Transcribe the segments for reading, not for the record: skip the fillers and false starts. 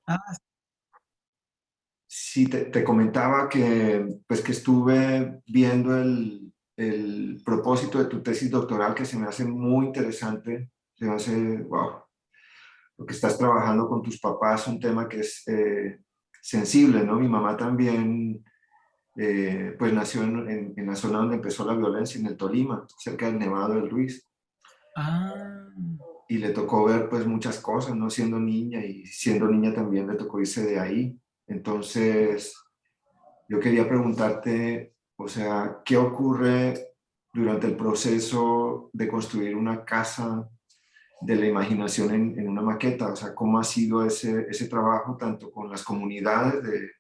Ah, Sí, te comentaba que, pues, que estuve viendo el propósito de tu tesis doctoral, que se me hace muy interesante, se me hace, wow, lo que estás trabajando con tus papás, un tema que es sensible, ¿no? Mi mamá también, pues, nació en la zona donde empezó la violencia, en el Tolima, cerca del Nevado del Ruiz, ah, y le tocó ver, pues, muchas cosas, ¿no? Siendo niña, y siendo niña también le tocó irse de ahí. Entonces, yo quería preguntarte, o sea, ¿qué ocurre durante el proceso de construir una casa de la imaginación en una maqueta? O sea, ¿cómo ha sido ese trabajo tanto con las comunidades,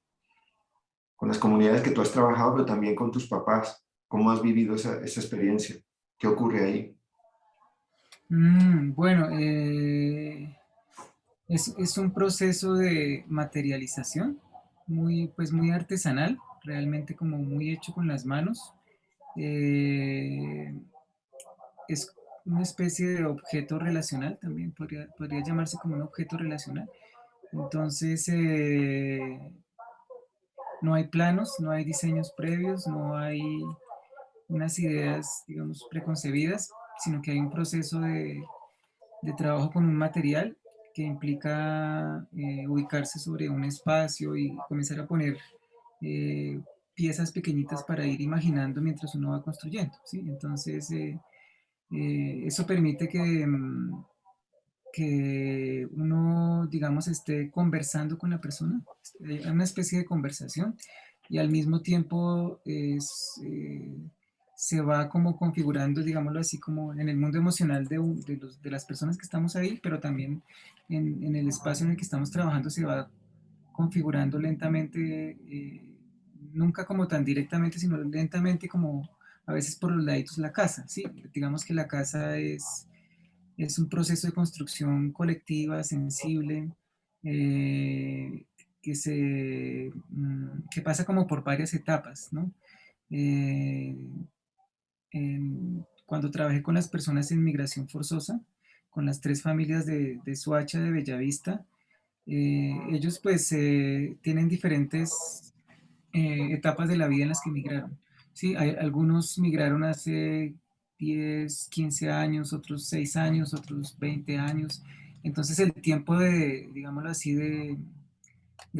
con las comunidades que tú has trabajado, pero también con tus papás? ¿Cómo has vivido esa experiencia? ¿Qué ocurre ahí? bueno, es un proceso de materialización muy, pues muy artesanal, realmente como muy hecho con las manos. Eh, es una especie de objeto relacional, también podría llamarse como un objeto relacional. Entonces, no hay planos, no hay diseños previos, no hay unas ideas, digamos, preconcebidas, sino que hay un proceso de trabajo con un material que implica ubicarse sobre un espacio y comenzar a poner eh, piezas pequeñitas para ir imaginando mientras uno va construyendo, ¿sí? Entonces, eso permite que uno, digamos, esté conversando con la persona, hay una especie de conversación y al mismo tiempo se va como configurando, digámoslo así, como en el mundo emocional de las personas que estamos ahí, pero también en el espacio en el que estamos trabajando se va configurando lentamente, nunca como tan directamente, sino lentamente como a veces por los laditos la casa, ¿sí? Digamos que la casa es un proceso de construcción colectiva, sensible, eh, que pasa como por varias etapas, ¿no? Eh, Cuando trabajé con las personas en migración forzosa, con las tres familias de Soacha, de Bellavista, ellos pues tienen diferentes etapas de la vida en las que migraron. Sí, algunos migraron hace 10, 15 años, otros 6 años, otros 20 años. Entonces el tiempo de, digámoslo así, de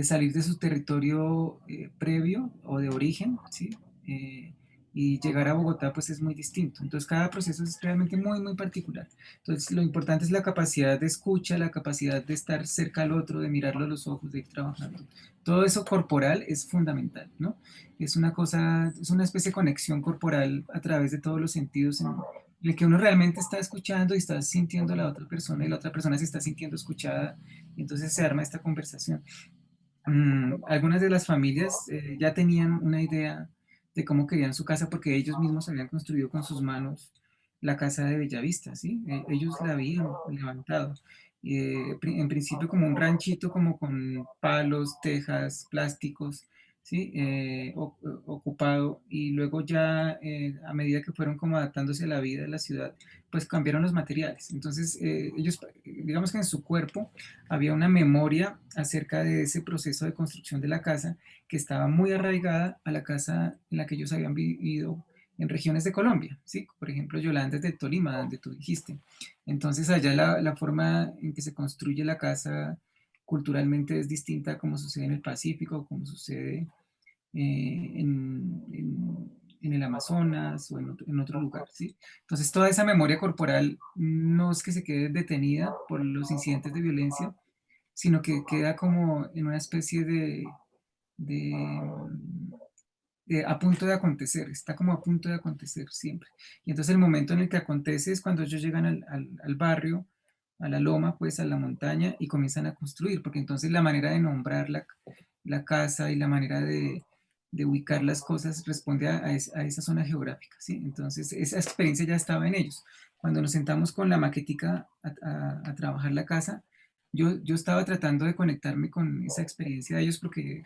salir de su territorio previo o de origen, ¿sí? Eh, y llegar a Bogotá pues es muy distinto. Entonces cada proceso es realmente muy, muy particular. Entonces lo importante es la capacidad de escucha, la capacidad de estar cerca al otro, de mirarlo a los ojos, de ir trabajando. Todo eso corporal es fundamental, ¿no? Es una cosa, es una especie de conexión corporal a través de todos los sentidos en el que uno realmente está escuchando y está sintiendo a la otra persona y la otra persona se está sintiendo escuchada y entonces se arma esta conversación. Algunas de las familias ya tenían una idea de cómo querían su casa porque ellos mismos habían construido con sus manos la casa de Bellavista, ¿sí? Ellos la habían levantado. En principio como un ranchito, como con palos, tejas, plásticos, ¿sí? Ocupado. Y luego ya a medida que fueron como adaptándose a la vida de la ciudad, pues cambiaron los materiales. Entonces ellos, digamos que en su cuerpo, había una memoria acerca de ese proceso de construcción de la casa que estaba muy arraigada a la casa en la que ellos habían vivido en regiones de Colombia, ¿sí? Por ejemplo, Yolanda es de Tolima, donde tú dijiste. Entonces, allá la forma en que se construye la casa culturalmente es distinta a como sucede en el Pacífico, como sucede en el Amazonas o en otro lugar, ¿sí? Entonces, toda esa memoria corporal no es que se quede detenida por los incidentes de violencia, sino que queda como en una especie de, a punto de acontecer, está como a punto de acontecer siempre. Y entonces el momento en el que acontece es cuando ellos llegan al barrio, a la loma, pues a la montaña y comienzan a construir, porque entonces la manera de nombrar la casa y la manera de ubicar las cosas responde a esa zona geográfica, ¿sí? Entonces esa experiencia ya estaba en ellos. Cuando nos sentamos con la maquetica a trabajar la casa, yo estaba tratando de conectarme con esa experiencia de ellos porque,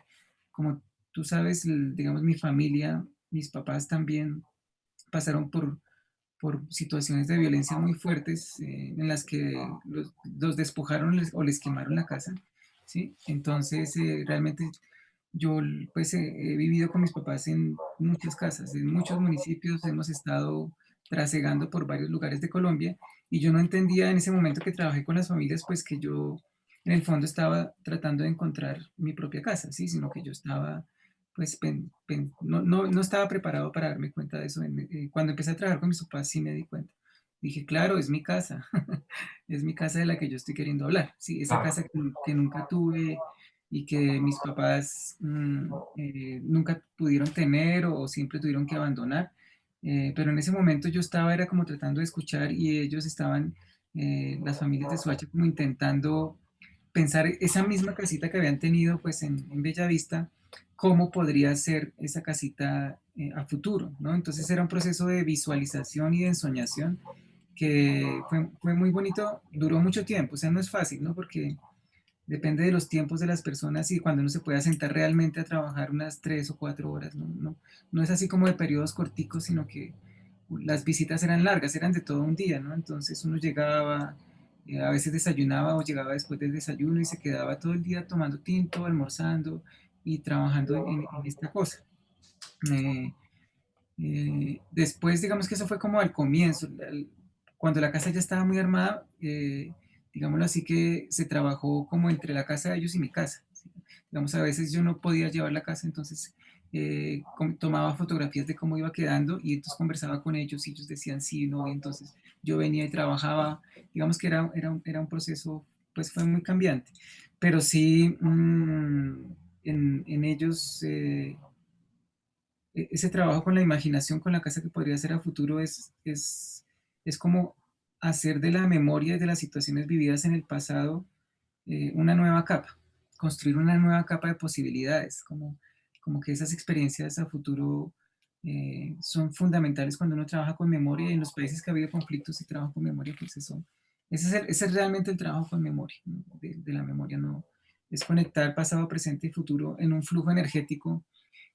como tú sabes, digamos, mi familia, mis papás también pasaron por situaciones de violencia muy fuertes en las que los despojaron o les quemaron la casa. ¿sí? Entonces, realmente yo pues he vivido con mis papás en muchas casas, en muchos municipios, hemos estado trasegando por varios lugares de Colombia y yo no entendía en ese momento que trabajé con las familias, pues que yo en el fondo estaba tratando de encontrar mi propia casa, ¿sí? Sino que yo estaba, pues, no estaba preparado para darme cuenta de eso. Cuando empecé a trabajar con mis papás sí me di cuenta. Dije, claro, es mi casa, es mi casa de la que yo estoy queriendo hablar, ¿sí? Esa Ah, casa que nunca tuve y que mis papás nunca pudieron tener o siempre tuvieron que abandonar. Pero en ese momento yo estaba, era como tratando de escuchar y ellos estaban, las familias de Soacha, como intentando pensar esa misma casita que habían tenido pues en Bellavista, cómo podría ser esa casita a futuro, ¿no? Entonces era un proceso de visualización y de ensoñación que fue muy bonito, duró mucho tiempo, o sea, no es fácil, ¿no? Porque depende de los tiempos de las personas y cuando uno se pueda sentar realmente a trabajar unas 3 o 4 horas, no es así como de periodos corticos, sino que las visitas eran largas, eran de todo un día, ¿no? Entonces uno llegaba, a veces desayunaba o llegaba después del desayuno y se quedaba todo el día tomando tinto, almorzando y trabajando en esta cosa. Eh, Después, digamos que eso fue como al comienzo, cuando la casa ya estaba muy armada, digámoslo así, que se trabajó como entre la casa de ellos y mi casa. ¿Sí? Digamos, a veces yo no podía llevar la casa, entonces tomaba fotografías de cómo iba quedando y entonces conversaba con ellos y ellos decían sí, no, y entonces yo venía y trabajaba. Digamos que era un proceso, pues fue muy cambiante, pero sí en ellos... ese trabajo con la imaginación, con la casa que podría ser a futuro, es como hacer de la memoria y de las situaciones vividas en el pasado una nueva capa, construir una nueva capa de posibilidades, como que esas experiencias a futuro son fundamentales cuando uno trabaja con memoria y en los países que ha habido conflictos y trabajo con memoria, pues eso, ese es realmente el trabajo con memoria, ¿no? De la memoria, no es conectar pasado, presente y futuro en un flujo energético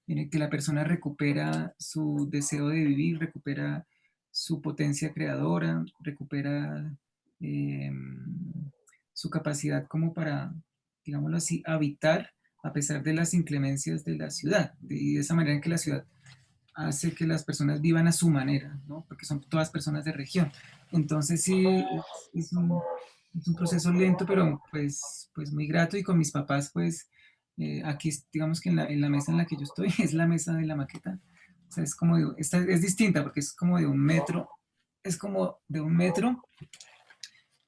en el que la persona recupera su deseo de vivir, recupera su potencia creadora, recupera eh, su capacidad como para, digámoslo así, habitar a pesar de las inclemencias de la ciudad, y de esa manera en que la ciudad hace que las personas vivan a su manera, ¿no? Porque son todas personas de región. Entonces sí, es un proceso lento, pero pues muy grato y con mis papás, pues aquí digamos que en la mesa en la que yo estoy es la mesa de la maqueta. O sea, es como, esta es distinta porque es como de un metro, es como de un metro.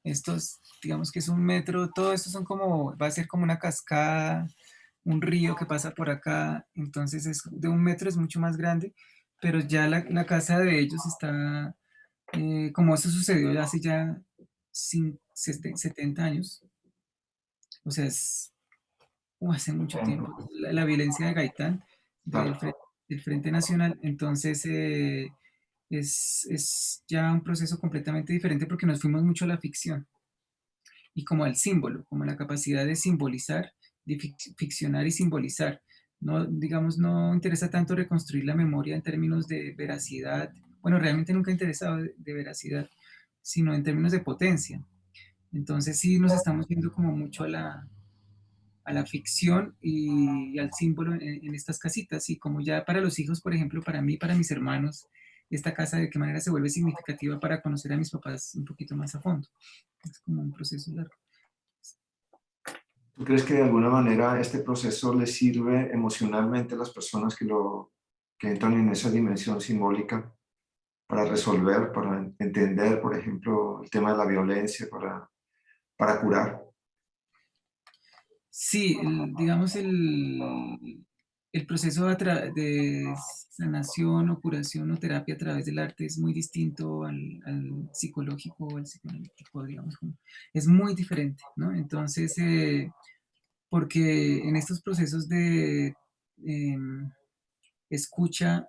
Estos, digamos que es un metro, todo esto son como, va a ser como una cascada, un río que pasa por acá, entonces es de un metro, es mucho más grande, pero ya la casa de ellos está, como eso sucedió ya hace ya 70 años, o sea, hace mucho tiempo, la violencia de Gaitán, del, claro. Fre- del Frente Nacional, entonces es ya un proceso completamente diferente porque nos fuimos mucho a la ficción y como al símbolo, como la capacidad de simbolizar, de ficcionar y simbolizar. No, digamos, no interesa tanto reconstruir la memoria en términos de veracidad, bueno, realmente nunca ha interesado de veracidad, sino en términos de potencia. Entonces sí nos estamos yendo como mucho a la ficción y al símbolo en estas casitas. Y como ya para los hijos, por ejemplo, para mí, para mis hermanos, esta casa de qué manera se vuelve significativa para conocer a mis papás un poquito más a fondo. Es como un proceso largo. ¿Tú crees que de alguna manera este proceso le sirve emocionalmente a las personas que entran en esa dimensión simbólica para resolver, para entender, por ejemplo, el tema de la violencia, para curar? Sí, digamos el proceso de sanación o curación o terapia a través del arte es muy distinto al psicológico o al psicoanalítico, digamos, es muy diferente, ¿no? Entonces, porque en estos procesos de em, escucha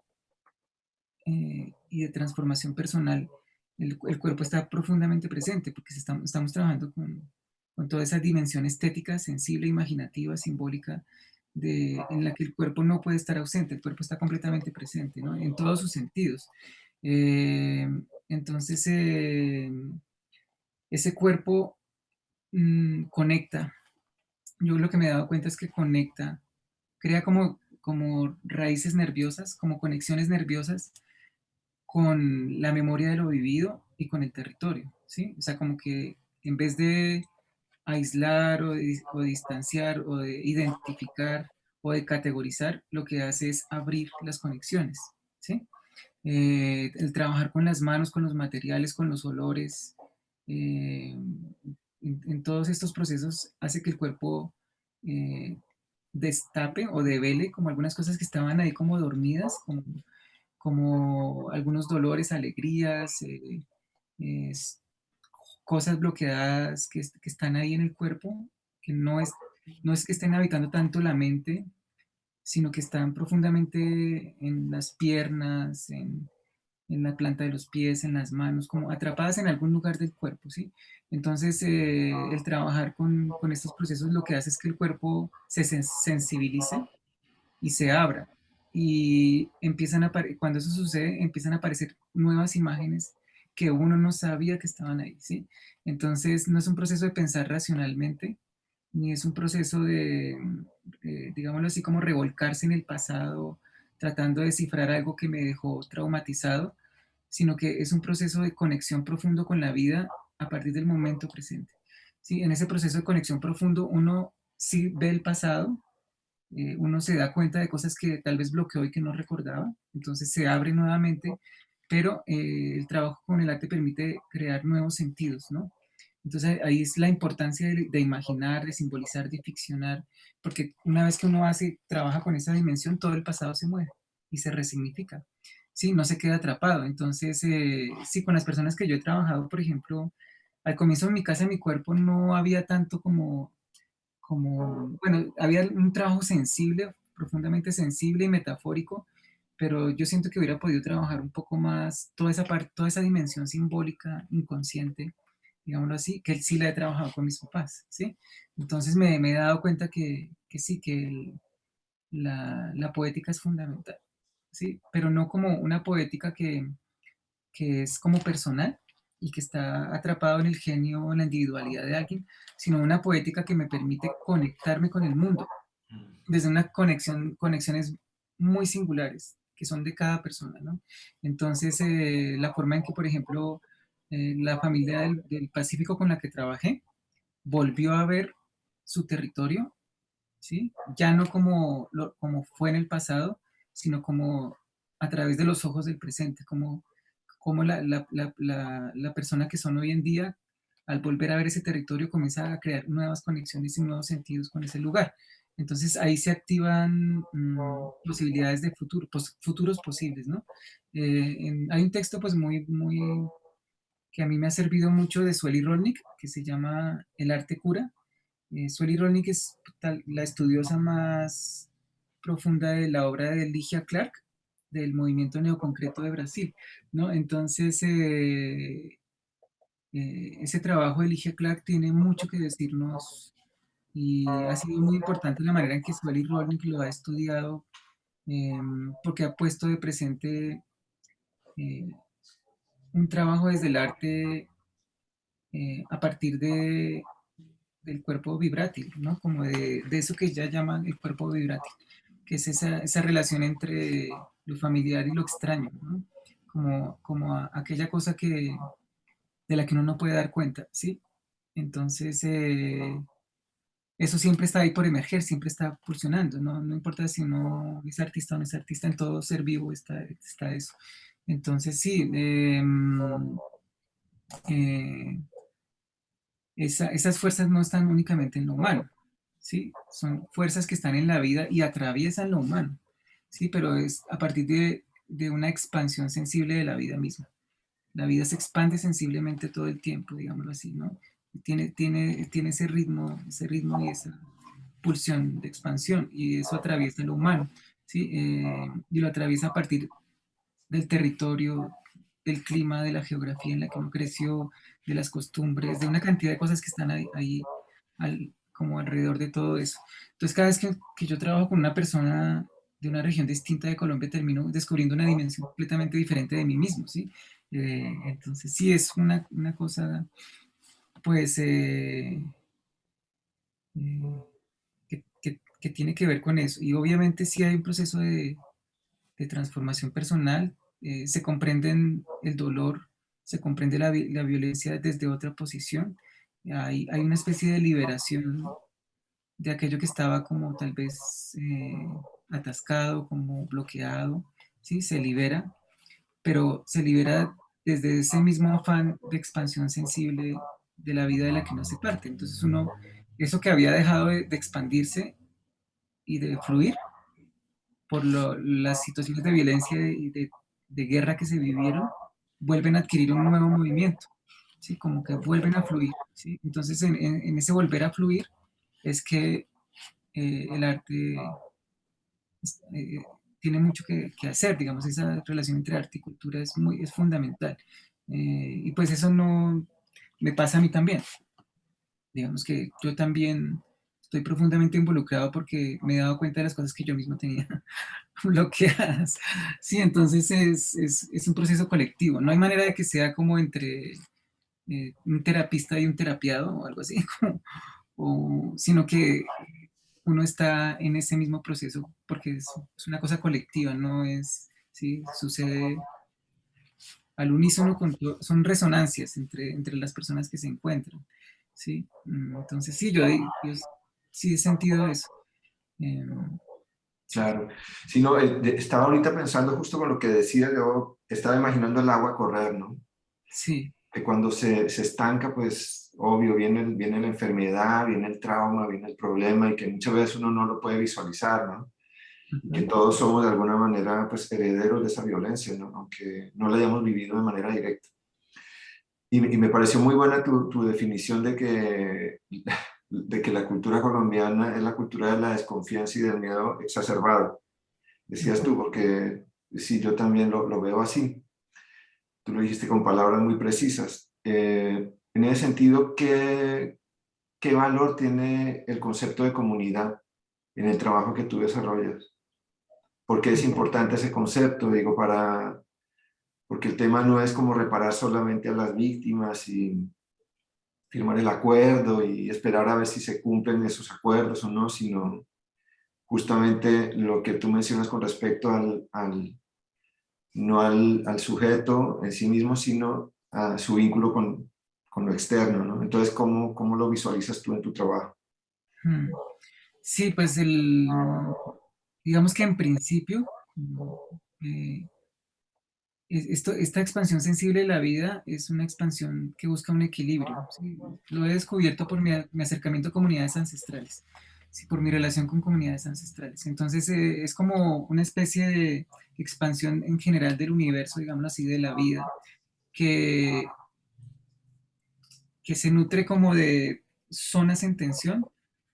y de transformación personal, el cuerpo está profundamente presente porque estamos trabajando con toda esa dimensión estética, sensible, imaginativa, simbólica, en la que el cuerpo no puede estar ausente, el cuerpo está completamente presente, ¿no? En todos sus sentidos. Eh, entonces, ese cuerpo conecta, yo lo que me he dado cuenta es que conecta, crea como raíces nerviosas, como conexiones nerviosas con la memoria de lo vivido y con el territorio, ¿sí? O sea, como que en vez de aislar o distanciar o de identificar o de categorizar, lo que hace es abrir las conexiones, ¿sí? El trabajar con las manos, con los materiales, con los olores, en todos estos procesos hace que el cuerpo eh, destape o devele como algunas cosas que estaban ahí como dormidas, como algunos dolores, alegrías, es- cosas bloqueadas que están ahí en el cuerpo, que no es que estén habitando tanto la mente, sino que están profundamente en las piernas, en la planta de los pies, en las manos, como atrapadas en algún lugar del cuerpo, ¿sí? Entonces, el trabajar con estos procesos lo que hace es que el cuerpo se sensibilice y se abra. Y cuando eso sucede, empiezan a aparecer nuevas imágenes que uno no sabía que estaban ahí, ¿sí? Entonces, no es un proceso de pensar racionalmente, ni es un proceso digámoslo así, como revolcarse en el pasado, tratando de descifrar algo que me dejó traumatizado, sino que es un proceso de conexión profundo con la vida a partir del momento presente. ¿Sí? En ese proceso de conexión profundo uno sí ve el pasado, uno se da cuenta de cosas que tal vez bloqueó y que no recordaba, entonces se abre nuevamente, pero el trabajo con el arte permite crear nuevos sentidos, ¿no? Entonces ahí es la importancia de imaginar, de simbolizar, de ficcionar, porque una vez que uno trabaja con esa dimensión, todo el pasado se mueve y se resignifica, ¿sí? No se queda atrapado. Entonces, sí, con las personas que yo he trabajado, por ejemplo, al comienzo en mi casa, en mi cuerpo, no había tanto bueno, había un trabajo sensible, profundamente sensible y metafórico, pero yo siento que hubiera podido trabajar un poco más toda esa parte, toda esa dimensión simbólica, inconsciente, digámoslo así, que él sí la he trabajado con mis papás, ¿sí? Entonces me he dado cuenta que sí, que la poética es fundamental, ¿sí? Pero no como una poética que es como personal y que está atrapado en el genio o en la individualidad de alguien, sino una poética que me permite conectarme con el mundo desde una conexiones muy singulares que son de cada persona, ¿no? Entonces, la forma en que, por ejemplo, la familia del Pacífico con la que trabajé volvió a ver su territorio, ¿sí? Ya no como fue en el pasado, sino como a través de los ojos del presente, como la persona que son hoy en día, al volver a ver ese territorio, comienza a crear nuevas conexiones y nuevos sentidos con ese lugar. Entonces ahí se activan posibilidades de futuros posibles, ¿no? Hay un texto pues muy que a mí me ha servido mucho de Sueli Rolnik, que se llama El arte cura. Sueli Rolnik es la estudiosa más profunda de la obra de Ligia Clark, del movimiento neoconcreto de Brasil, ¿no? Entonces, ese trabajo de Ligia Clark tiene mucho que decirnos y ha sido muy importante la manera en que Sueli Rolnik lo ha estudiado, porque ha puesto de presente eh, un trabajo desde el arte a partir del cuerpo vibrátil, ¿no? Como de eso que ella llama el cuerpo vibrátil, que es esa relación entre lo familiar y lo extraño, ¿no? Como aquella cosa de la que uno no puede dar cuenta, ¿sí? Entonces, eso siempre está ahí por emerger, siempre está pulsionando, ¿no? No importa si uno es artista o no es artista, en todo ser vivo está eso. Entonces, sí, eh, esas fuerzas no están únicamente en lo humano, ¿sí? Son fuerzas que están en la vida y atraviesan lo humano, ¿sí? Pero es a partir de una expansión sensible de la vida misma. La vida se expande sensiblemente todo el tiempo, digámoslo así, ¿no? Tiene ese ritmo y esa pulsión de expansión y eso atraviesa lo humano, ¿sí? Y lo atraviesa a partir del territorio, del clima, de la geografía en la que uno creció, de las costumbres, de una cantidad de cosas que están ahí como alrededor de todo eso. Entonces, cada vez que yo trabajo con una persona de una región distinta de Colombia, termino descubriendo una dimensión completamente diferente de mí mismo, ¿sí? Entonces, sí, es una cosa, pues, que tiene que ver con eso. Y obviamente sí hay un proceso de transformación personal, se comprenden el dolor, se comprende la violencia desde otra posición, hay una especie de liberación de aquello que estaba como tal vez atascado, como bloqueado, ¿sí? Se libera, pero se libera desde ese mismo afán de expansión sensible de la vida de la que uno hace parte. Entonces uno, eso que había dejado de expandirse y de fluir por las situaciones de violencia y de guerra que se vivieron, vuelven a adquirir un nuevo movimiento, ¿sí? Como que vuelven a fluir, ¿sí? Entonces en ese volver a fluir es que el arte eh, tiene mucho que hacer, digamos, esa relación entre arte y cultura es fundamental. Y pues eso no me pasa a mí también. Digamos que yo también estoy profundamente involucrado porque me he dado cuenta de las cosas que yo mismo tenía bloqueadas. Sí, entonces es un proceso colectivo. No hay manera de que sea como entre un terapista y un terapiado o algo así, como, sino que uno está en ese mismo proceso porque es una cosa colectiva, no es, sí, sucede al unísono, son resonancias entre las personas que se encuentran, ¿sí? Entonces sí, yo sí he sentido eso. Sí, Claro. Si no, estaba ahorita pensando justo con lo que decía, yo estaba imaginando el agua correr, ¿no? sí, Que cuando se estanca, pues obvio, viene la enfermedad, viene el trauma, viene el problema y que muchas veces uno no lo puede visualizar, ¿no? Y que ujú, todos somos de alguna manera pues herederos de esa violencia, ¿no? Aunque no la hayamos vivido de manera directa. Y me pareció muy buena tu definición de que la cultura colombiana es la cultura de la desconfianza y del miedo exacerbado. Decías tú, ujú. porque sí, yo también lo veo así. Tú lo dijiste con palabras muy precisas. En ese sentido, ¿qué valor tiene el concepto de comunidad en el trabajo que tú desarrollas? ¿Por qué es importante ese concepto? Digo, porque el tema no es como reparar solamente a las víctimas y firmar el acuerdo y esperar a ver si se cumplen esos acuerdos o no, sino justamente lo que tú mencionas con respecto no al sujeto en sí mismo, sino a su vínculo con lo externo, ¿no? Entonces, ¿cómo lo visualizas tú en tu trabajo? Mm. Sí, pues digamos que en principio, eh, esta expansión sensible de la vida es una expansión que busca un equilibrio, ¿sí? Lo he descubierto por mi acercamiento a comunidades ancestrales, ¿sí? Por mi relación con comunidades ancestrales. Entonces es como una especie de expansión en general del universo, digámoslo así, de la vida, que, que se nutre como de zonas en tensión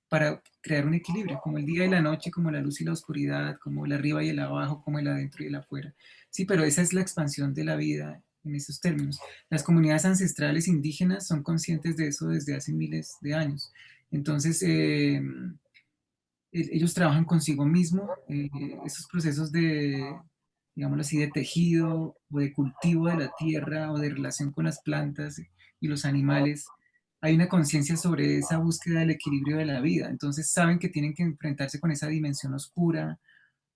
para crear un equilibrio, como el día y la noche, como la luz y la oscuridad, como el arriba y el abajo, como el adentro y el afuera. Sí, pero esa es la expansión de la vida en esos términos. Las comunidades ancestrales indígenas son conscientes de eso desde hace miles de años. Entonces, ellos trabajan consigo mismo, esos procesos de, digámoslo así, de tejido o de cultivo de la tierra o de relación con las plantas y los animales. Hay una conciencia sobre esa búsqueda del equilibrio de la vida. Entonces saben que tienen que enfrentarse con esa dimensión oscura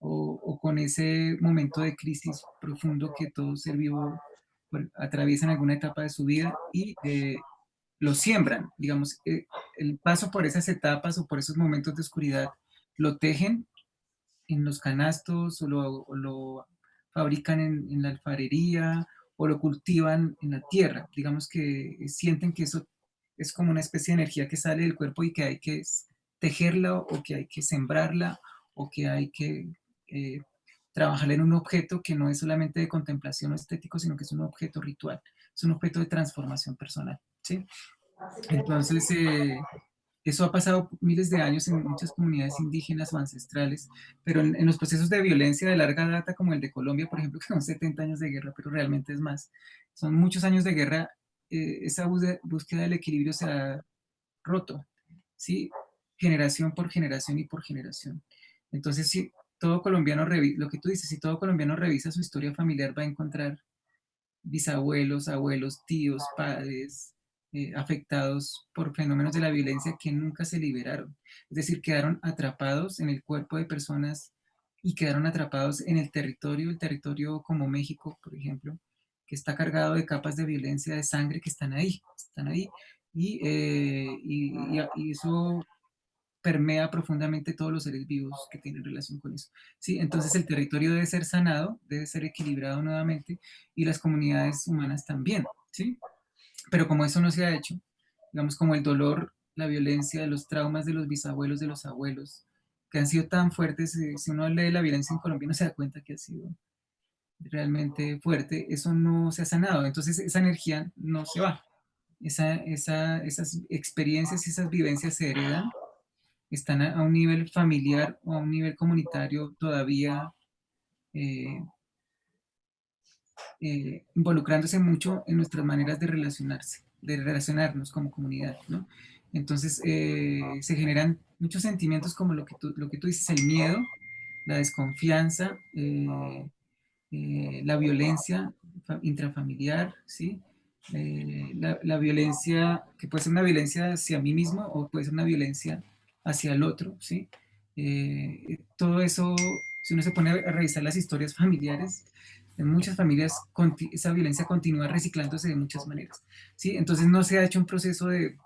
o con ese momento de crisis profundo que todo ser vivo atraviesa en alguna etapa de su vida y lo siembran, digamos, el paso por esas etapas o por esos momentos de oscuridad lo tejen en los canastos o lo fabrican en la alfarería o lo cultivan en la tierra. Digamos que sienten que eso es como una especie de energía que sale del cuerpo y que hay que tejerla o que hay que sembrarla o que hay que eh, trabajar en un objeto que no es solamente de contemplación o estético, sino que es un objeto ritual, es un objeto de transformación personal. ¿Sí? Entonces, eso ha pasado miles de años en muchas comunidades indígenas o ancestrales, pero en los procesos de violencia de larga data, como el de Colombia, por ejemplo, que son 70 años de guerra, pero realmente es más, son muchos años de guerra, esa búsqueda del equilibrio se ha roto, ¿sí? Generación por generación y por generación. Entonces, si todo colombiano, lo que tú dices, si todo colombiano revisa su historia familiar, va a encontrar bisabuelos, abuelos, tíos, padres, afectados por fenómenos de la violencia que nunca se liberaron. Es decir, quedaron atrapados en el cuerpo de personas y quedaron atrapados en el territorio como México, por ejemplo, que está cargado de capas de violencia, de sangre que están ahí, y eso permea profundamente todos los seres vivos que tienen relación con eso. ¿Sí? Entonces el territorio debe ser sanado, debe ser equilibrado nuevamente y las comunidades humanas también. ¿Sí? Pero como eso no se ha hecho, digamos como el dolor, la violencia, los traumas de los bisabuelos, de los abuelos, que han sido tan fuertes, si uno lee la violencia en Colombia no se da cuenta que ha sido realmente fuerte, eso no se ha sanado, entonces esa energía no se va, esas experiencias y esas vivencias se heredan, están a un nivel familiar o a un nivel comunitario todavía eh, involucrándose mucho en nuestras maneras de relacionarnos como comunidad, ¿no? Entonces se generan muchos sentimientos como lo que tú dices, el miedo, la desconfianza, la violencia intrafamiliar, ¿sí? La violencia, que puede ser una violencia hacia mí mismo o puede ser una violencia hacia el otro, ¿sí? Todo eso, si uno se pone a revisar las historias familiares, en muchas familias esa violencia continúa reciclándose de muchas maneras, ¿sí? Entonces no se ha hecho un proceso de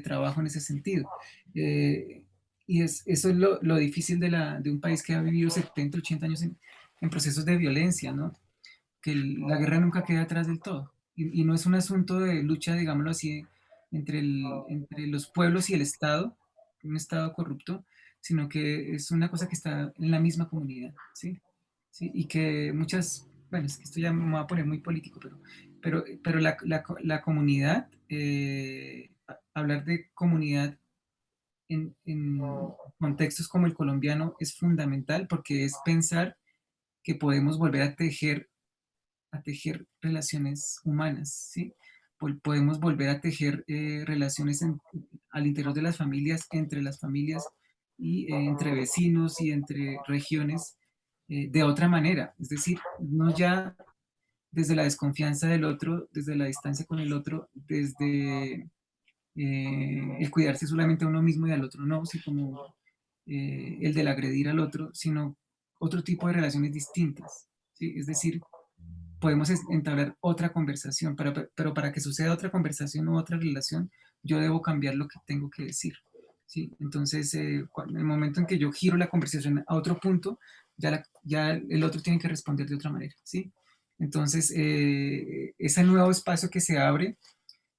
trabajo en ese sentido. Eso es lo difícil de un país que ha vivido 70, 80 años en procesos de violencia, ¿no? Que la guerra nunca queda atrás del todo. Y no es un asunto de lucha, digámoslo así, entre los pueblos y el Estado, un Estado corrupto, sino que es una cosa que está en la misma comunidad, ¿sí? ¿Sí? Y que muchas, bueno, es que esto ya me va a poner muy político, pero la comunidad, hablar de comunidad en contextos como el colombiano es fundamental porque es pensar que podemos volver a tejer relaciones humanas, ¿sí? Podemos volver a tejer relaciones al interior de las familias, entre las familias y entre vecinos y entre regiones de otra manera. Es decir, no ya desde la desconfianza del otro, desde la distancia con el otro, desde el cuidarse solamente a uno mismo y al otro no, sino como el del agredir al otro, sino otro tipo de relaciones distintas. ¿Sí? Es decir, podemos entablar otra conversación, pero para que suceda otra conversación o otra relación, yo debo cambiar lo que tengo que decir. ¿Sí? Entonces, en el momento en que yo giro la conversación a otro punto, ya el otro tiene que responder de otra manera. ¿Sí? Entonces, ese nuevo espacio que se abre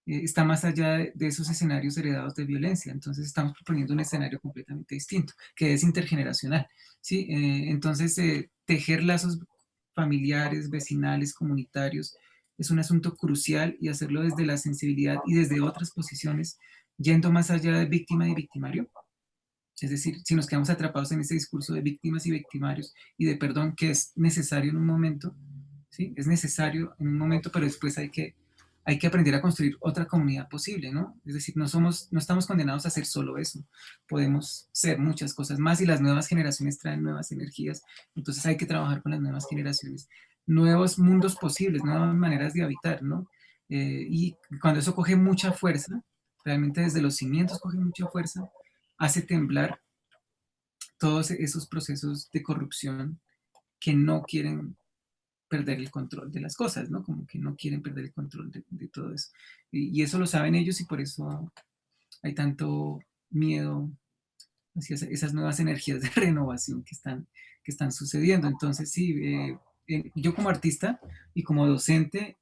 está más allá de esos escenarios heredados de violencia. Entonces estamos proponiendo un escenario completamente distinto, que es intergeneracional. ¿Sí? Entonces, tejer lazos familiares, vecinales, comunitarios, es un asunto crucial y hacerlo desde la sensibilidad y desde otras posiciones, yendo más allá de víctima y victimario. Es decir, si nos quedamos atrapados en ese discurso de víctimas y victimarios y de perdón que es necesario en un momento, ¿sí? Es necesario en un momento, pero después hay que aprender a construir otra comunidad posible, ¿no? Es decir, no estamos condenados a hacer solo eso, podemos ser muchas cosas más y las nuevas generaciones traen nuevas energías, entonces hay que trabajar con las nuevas generaciones, nuevos mundos posibles, nuevas maneras de habitar, ¿no? Y cuando eso coge mucha fuerza, realmente desde los cimientos coge mucha fuerza, hace temblar todos esos procesos de corrupción que no quieren perder el control de las cosas, ¿no? Como que no quieren perder el control de todo eso. Y eso lo saben ellos y por eso hay tanto miedo hacia esas nuevas energías de renovación que están sucediendo. Entonces, sí, yo como artista y como docente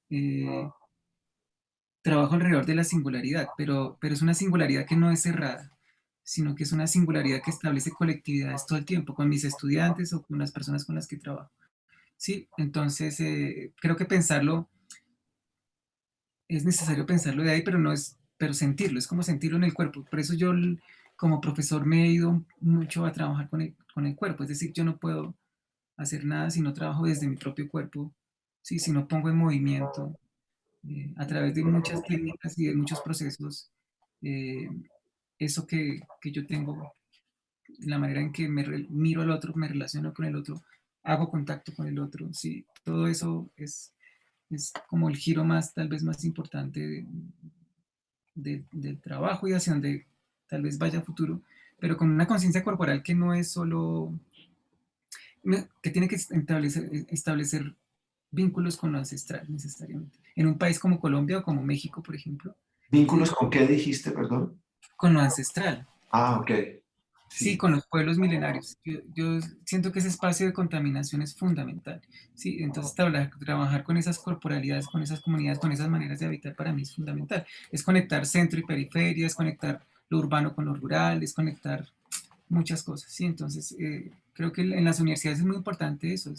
trabajo alrededor de la singularidad, pero es una singularidad que no es cerrada, sino que es una singularidad que establece colectividades todo el tiempo, con mis estudiantes o con las personas con las que trabajo. Sí, entonces creo que pensarlo, es necesario pensarlo de ahí, pero no es, pero sentirlo, es como sentirlo en el cuerpo. Por eso yo como profesor me he ido mucho a trabajar con el cuerpo, es decir, yo no puedo hacer nada si no trabajo desde mi propio cuerpo, ¿sí? Si no pongo en movimiento a través de muchas técnicas y de muchos procesos, eh, eso que yo tengo, la manera en que miro al otro, me relaciono con el otro, hago contacto con el otro, sí, todo eso es como el giro más, tal vez más importante del trabajo y hacia donde tal vez vaya a futuro, pero con una conciencia corporal que no es solo, que tiene que establecer vínculos con lo ancestral necesariamente. En un país como Colombia o como México, por ejemplo, ¿Vínculos ¿sí? con qué dijiste, perdón? Con lo ancestral, Ah, ok. sí, Sí, con los pueblos milenarios. Yo siento que ese espacio de contaminación es fundamental, sí, entonces trabajar con esas corporalidades, con esas comunidades, con esas maneras de habitar para mí es fundamental. Es conectar centro y periferia, es conectar lo urbano con lo rural, es conectar muchas cosas, sí, entonces creo que en las universidades es muy importante eso,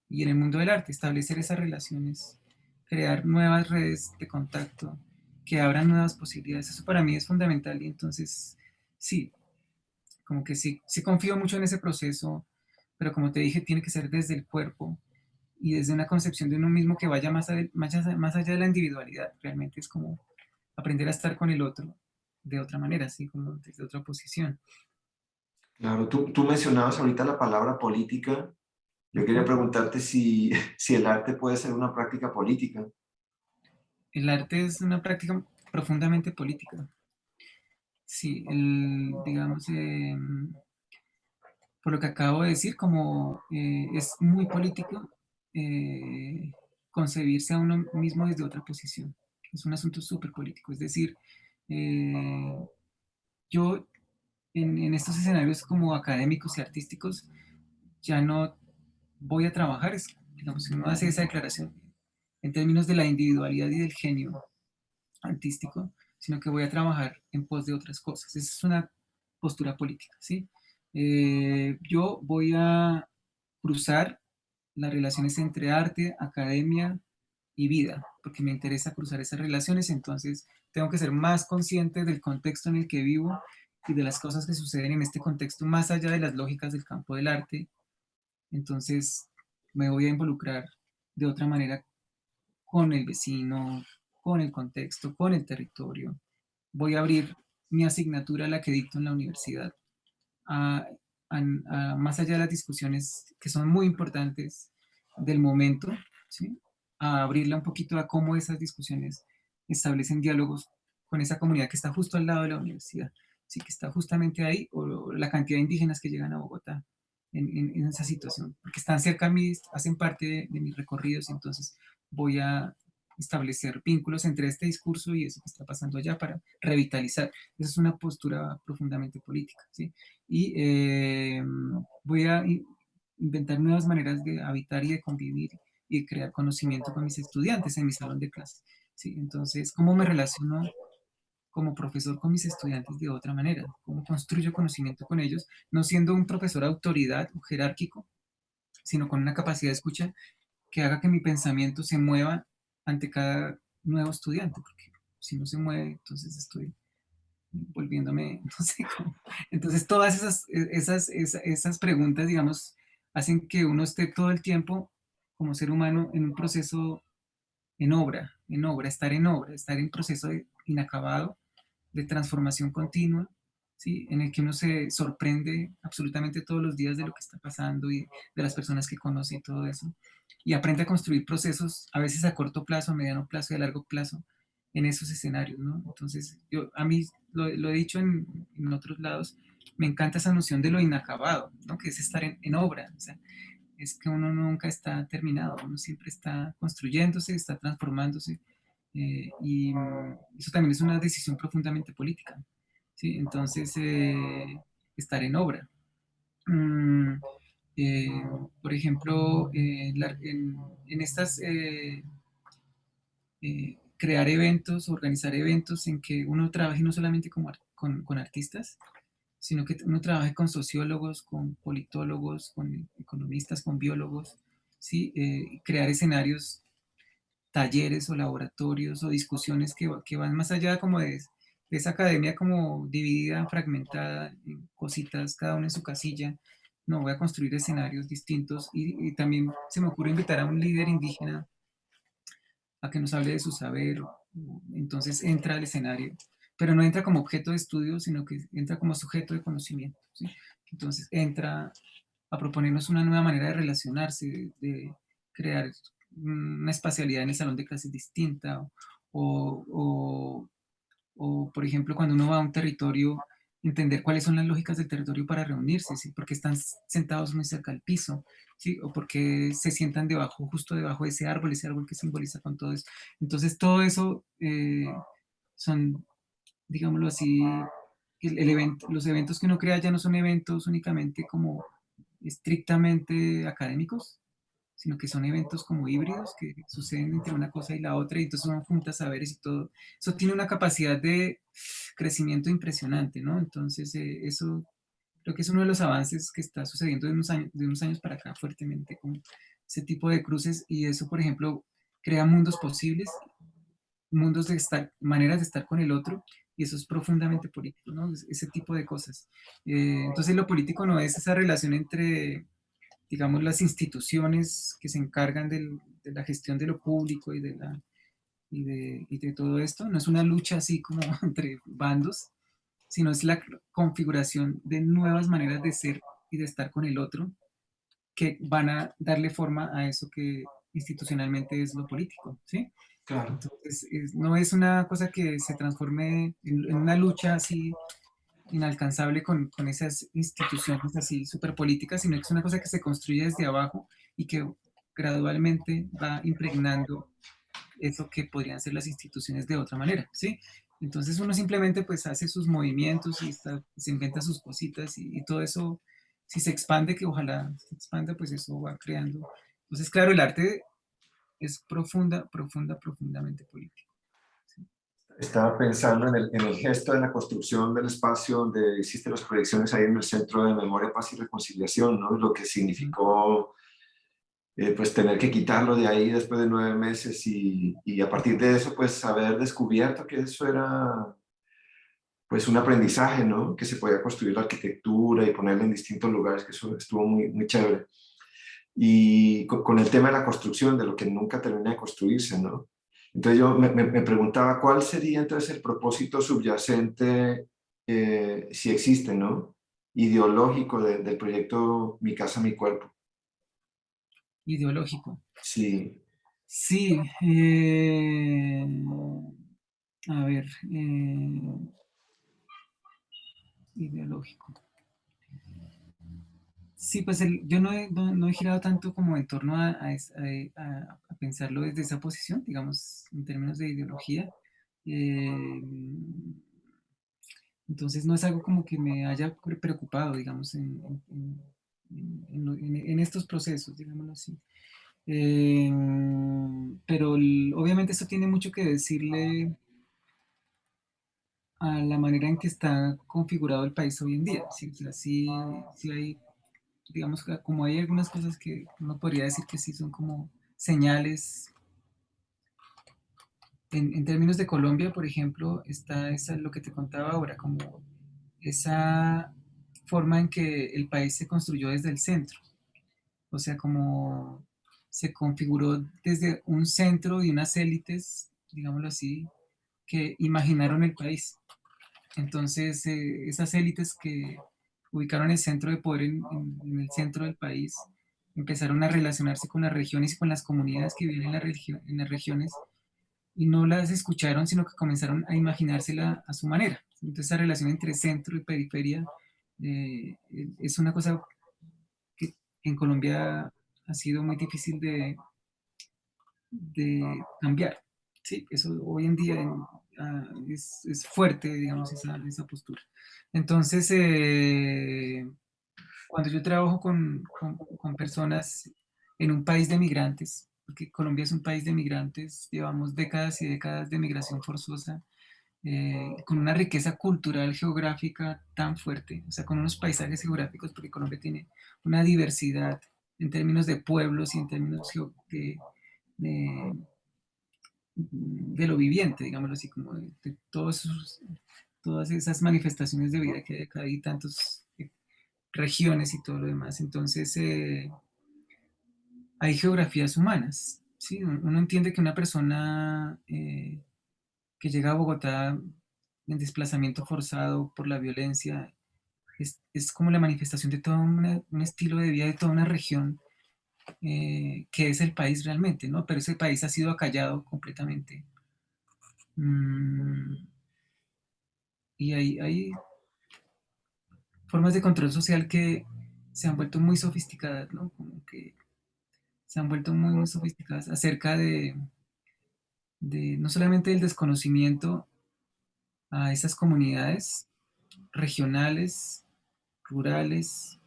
y en el mundo del arte, establecer esas relaciones, crear nuevas redes de contacto que abran nuevas posibilidades. Eso para mí es fundamental y entonces sí, como que sí, sí confío mucho en ese proceso, pero como te dije, tiene que ser desde el cuerpo y desde una concepción de uno mismo que vaya más allá de la individualidad. Realmente es como aprender a estar con el otro de otra manera, así como desde otra posición. claro. Tú mencionabas ahorita la palabra política. Yo quería Ujú. preguntarte si, si el arte puede ser una práctica política. El arte es una práctica profundamente política. Sí, digamos, por lo que acabo de decir, como es muy político eh, concebirse a uno mismo desde otra posición. Es un asunto súper político. Es decir, eh, yo en estos escenarios como académicos y artísticos ya no voy a trabajar, digamos, si uno hace esa declaración en términos de la individualidad y del genio artístico, sino que voy a trabajar en pos de otras cosas. Esa es una postura política, ¿sí? Yo voy a cruzar las relaciones entre arte, academia y vida, porque me interesa cruzar esas relaciones, entonces tengo que ser más consciente del contexto en el que vivo y de las cosas que suceden en este contexto más allá de las lógicas del campo del arte. Entonces me voy a involucrar de otra manera con el vecino, con el contexto, con el territorio. Voy a abrir mi asignatura, la que dicto en la universidad, a, más allá de las discusiones que son muy importantes del momento, ¿sí? A abrirla un poquito a cómo esas discusiones establecen diálogos con esa comunidad que está justo al lado de la universidad, ¿sí? Que está justamente ahí, o la cantidad de indígenas que llegan a Bogotá en esa situación, porque están cerca a mí, hacen parte de mis recorridos, entonces voy a establecer vínculos entre este discurso y eso que está pasando allá para revitalizar. Esa es una postura profundamente política, ¿sí? Y voy a inventar nuevas maneras de habitar y de convivir y de crear conocimiento con mis estudiantes en mi salón de clase. ¿Sí? Entonces, ¿cómo me relaciono como profesor con mis estudiantes de otra manera? ¿Cómo construyo conocimiento con ellos? No siendo un profesor autoridad o jerárquico, sino con una capacidad de escucha que haga que mi pensamiento se mueva ante cada nuevo estudiante, porque si no se mueve, entonces estoy volviéndome, no sé cómo. Entonces, todas esas preguntas, digamos, hacen que uno esté todo el tiempo como ser humano en un proceso estar en proceso inacabado, de transformación continua, ¿sí? En el que uno se sorprende absolutamente todos los días de lo que está pasando y de las personas que conoce y todo eso. Y aprende a construir procesos, a veces a corto plazo, a mediano plazo y a largo plazo, en esos escenarios, ¿no? Entonces, a mí lo he dicho en otros lados, me encanta esa noción de lo inacabado, ¿no? Que es estar en obra, o sea, es que uno nunca está terminado, uno siempre está construyéndose, está transformándose, y eso también es una decisión profundamente política, ¿sí? Entonces, estar en obra. Mm, eh, por ejemplo, en estas, crear eventos, organizar eventos en que uno trabaje no solamente con artistas, sino que uno trabaje con sociólogos, con politólogos, con economistas, con biólogos, ¿sí? Crear escenarios, talleres o laboratorios o discusiones que van más allá como de esa academia como dividida, fragmentada en cositas, cada uno en su casilla. No, voy a construir escenarios distintos y también se me ocurre invitar a un líder indígena a que nos hable de su saber. Entonces entra al escenario, pero no entra como objeto de estudio, sino que entra como sujeto de conocimiento, ¿sí? Entonces entra a proponernos una nueva manera de relacionarse, de crear una espacialidad en el salón de clases distinta o o, por ejemplo, cuando uno va a un territorio, entender cuáles son las lógicas del territorio para reunirse, ¿sí? Porque están sentados muy cerca al piso, ¿sí? O porque se sientan debajo, justo debajo de ese árbol que simboliza con todo eso. Entonces, todo eso son, digámoslo así, los eventos que uno crea ya no son eventos únicamente como estrictamente académicos, sino que son eventos como híbridos que suceden entre una cosa y la otra, y entonces son juntas saberes y todo. Eso tiene una capacidad de crecimiento impresionante, ¿no? Entonces, eso creo que es uno de los avances que está sucediendo de unos años para acá fuertemente con ese tipo de cruces, y eso, por ejemplo, crea mundos posibles, mundos de estar, maneras de estar con el otro, y eso es profundamente político, ¿no? Ese tipo de cosas. Entonces, lo político no es esa relación entre, digamos, las instituciones que se encargan de la gestión de lo público y de todo esto, no es una lucha así como entre bandos, sino es la configuración de nuevas maneras de ser y de estar con el otro que van a darle forma a eso que institucionalmente es lo político, ¿sí? Claro. Entonces, no es una cosa que se transforme en una lucha así inalcanzable con esas instituciones así súper políticas, sino que es una cosa que se construye desde abajo y que gradualmente va impregnando eso que podrían ser las instituciones de otra manera, ¿sí? Entonces uno simplemente pues hace sus movimientos y se inventa sus cositas y todo eso, si se expande, que ojalá se expanda, pues eso va creando. Entonces, claro, el arte es profundamente político. ¿Sí? Estaba pensando en el gesto de la construcción del espacio donde hiciste las proyecciones ahí en el Centro de Memoria, Paz y Reconciliación, ¿no? Lo que significó pues tener que quitarlo de ahí después de 9 meses y a partir de eso pues haber descubierto que eso era pues un aprendizaje, ¿no? Que se podía construir la arquitectura y ponerla en distintos lugares, que eso estuvo muy chévere. Y con el tema de la construcción, de lo que nunca termina de construirse, ¿no? Entonces yo me preguntaba cuál sería entonces el propósito subyacente, si existe, ¿no? Ideológico del proyecto Mi Casa, Mi Cuerpo. Ideológico. Sí, Sí, a ver, ideológico. Sí, pues yo no he girado tanto como en torno a pensarlo desde esa posición, digamos, en términos de ideología. Eh, entonces no es algo como que me haya preocupado, digamos, en estos procesos, digámoslo así. Eh, pero obviamente eso tiene mucho que decirle a la manera en que está configurado el país hoy en día. Sí, o sea, sí hay, digamos, como hay algunas cosas que uno podría decir que sí son como señales. En términos de Colombia, por ejemplo, está lo que te contaba ahora, como esa forma en que el país se construyó desde el centro. O sea, como se configuró desde un centro y unas élites, digámoslo así, que imaginaron el país. Entonces, esas élites que ubicaron el centro de poder en el centro del país, empezaron a relacionarse con las regiones y con las comunidades que viven en las regiones, y no las escucharon, sino que comenzaron a imaginársela a su manera. Entonces, esa relación entre centro y periferia es una cosa que en Colombia ha sido muy difícil de cambiar. Sí, eso hoy en día es fuerte, digamos, esa postura. Entonces, cuando yo trabajo con personas en un país de migrantes, porque Colombia es un país de migrantes, llevamos décadas y décadas de migración forzosa, con una riqueza cultural geográfica tan fuerte, o sea, con unos paisajes geográficos, porque Colombia tiene una diversidad en términos de pueblos y en términos de, de lo viviente, digámoslo así, como de todas esas manifestaciones de vida que hay acá y tantas regiones y todo lo demás. Entonces, hay geografías humanas, ¿sí? Uno entiende que una persona que llega a Bogotá en desplazamiento forzado por la violencia es como la manifestación de todo un estilo de vida de toda una región que es el país realmente, ¿no? Pero ese país ha sido acallado completamente. Mm, y hay formas de control social que se han vuelto muy sofisticadas, ¿no? Como que se han vuelto muy, muy sofisticadas acerca de no solamente del desconocimiento a esas comunidades regionales, rurales,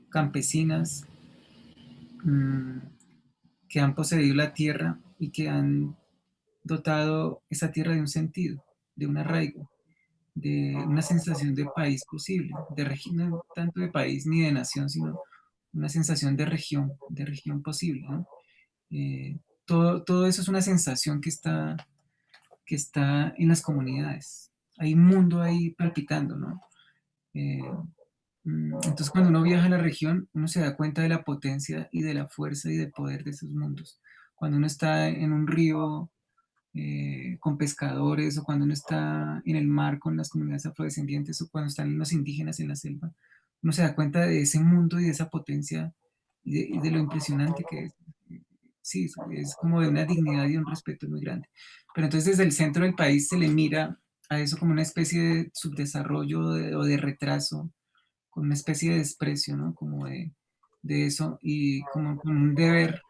campesinas, mm, que han poseído la tierra y que han dotado esa tierra de un sentido, de un arraigo, de una sensación de país posible, de región, no tanto de país ni de nación, sino una sensación de región posible, ¿no? Eh, todo eso es una sensación que está en las comunidades. Hay un mundo ahí palpitando, ¿no? Eh, entonces cuando uno viaja a la región, uno se da cuenta de la potencia y de la fuerza y del poder de esos mundos. Cuando uno está en un río con pescadores, o cuando uno está en el mar con las comunidades afrodescendientes, o cuando están los indígenas en la selva, uno se da cuenta de ese mundo y de esa potencia y de lo impresionante que es. Sí, es como de una dignidad y un respeto muy grande. Pero entonces desde el centro del país se le mira a eso como una especie de subdesarrollo o de retraso, con una especie de desprecio, ¿no? Como de eso y como un deber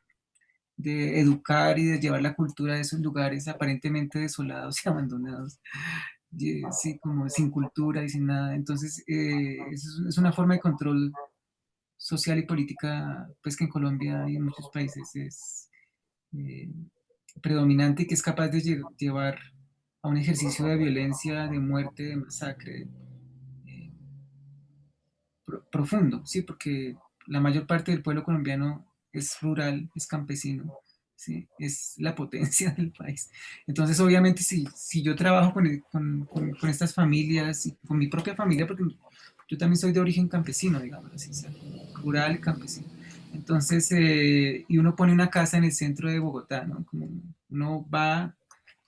de educar y de llevar la cultura de esos lugares aparentemente desolados y abandonados, sí, como sin cultura y sin nada. Entonces, es una forma de control social y política, pues que en Colombia y en muchos países es eh, predominante y que es capaz de llevar a un ejercicio de violencia, de muerte, de masacre, eh, profundo, ¿sí? Porque la mayor parte del pueblo colombiano es rural, es campesino, ¿sí? Es la potencia del país. Entonces, obviamente, si yo trabajo con estas familias y con mi propia familia, porque yo también soy de origen campesino, digamos así, o sea, rural, campesino. Entonces, y uno pone una casa en el centro de Bogotá, ¿no? Como uno va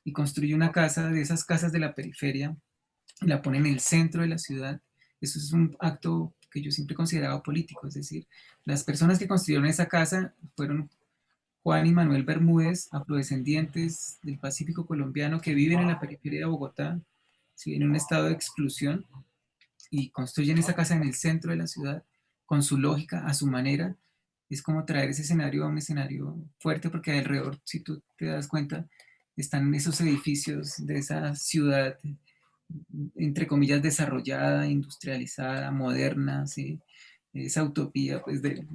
y construye una casa de esas casas de la periferia, y la pone en el centro de la ciudad. Eso es un acto que yo siempre he considerado político, es decir, las personas que construyeron esa casa fueron Juan y Manuel Bermúdez, afrodescendientes del Pacífico colombiano que viven en la periferia de Bogotá, ¿sí? En un estado de exclusión, y construyen esa casa en el centro de la ciudad con su lógica, a su manera. Es como traer ese escenario a un escenario fuerte, porque alrededor, si tú te das cuenta, están esos edificios de esa ciudad, entre comillas, desarrollada, industrializada, moderna, ¿sí? Esa utopía pues, de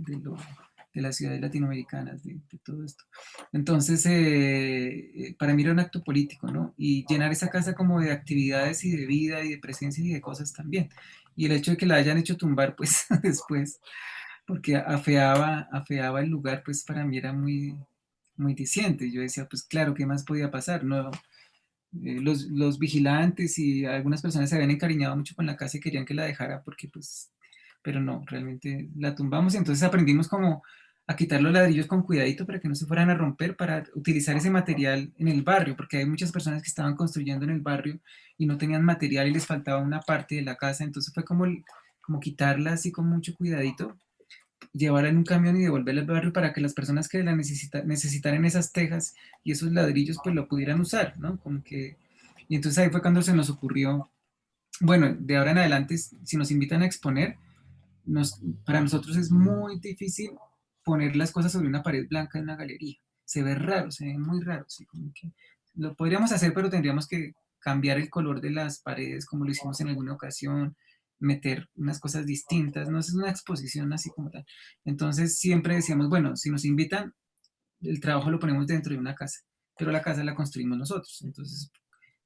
las ciudades latinoamericanas, de todo esto. Entonces, para mí era un acto político, ¿no? Y llenar esa casa como de actividades y de vida y de presencia y de cosas también. Y el hecho de que la hayan hecho tumbar, pues después, porque afeaba el lugar, pues para mí era muy, muy diciente. Yo decía, pues claro, ¿qué más podía pasar? No, los vigilantes y algunas personas se habían encariñado mucho con la casa y querían que la dejara porque pues, pero no, realmente la tumbamos y entonces aprendimos como a quitar los ladrillos con cuidadito para que no se fueran a romper, para utilizar ese material en el barrio, porque hay muchas personas que estaban construyendo en el barrio y no tenían material y les faltaba una parte de la casa, entonces fue como, como quitarla así con mucho cuidadito, llevarla en un camión y devolverla al barrio para que las personas que la necesitaran esas tejas y esos ladrillos pues lo pudieran usar, ¿no? Como que, y entonces ahí fue cuando se nos ocurrió, bueno, de ahora en adelante, si nos invitan a exponer, para nosotros es muy difícil poner las cosas sobre una pared blanca en una galería. Se ve raro, se ve muy raro, ¿sí? Como que lo podríamos hacer, pero tendríamos que cambiar el color de las paredes, como lo hicimos en alguna ocasión, meter unas cosas distintas, no es una exposición así como tal. Entonces siempre decíamos, bueno, si nos invitan, el trabajo lo ponemos dentro de una casa, pero la casa la construimos nosotros.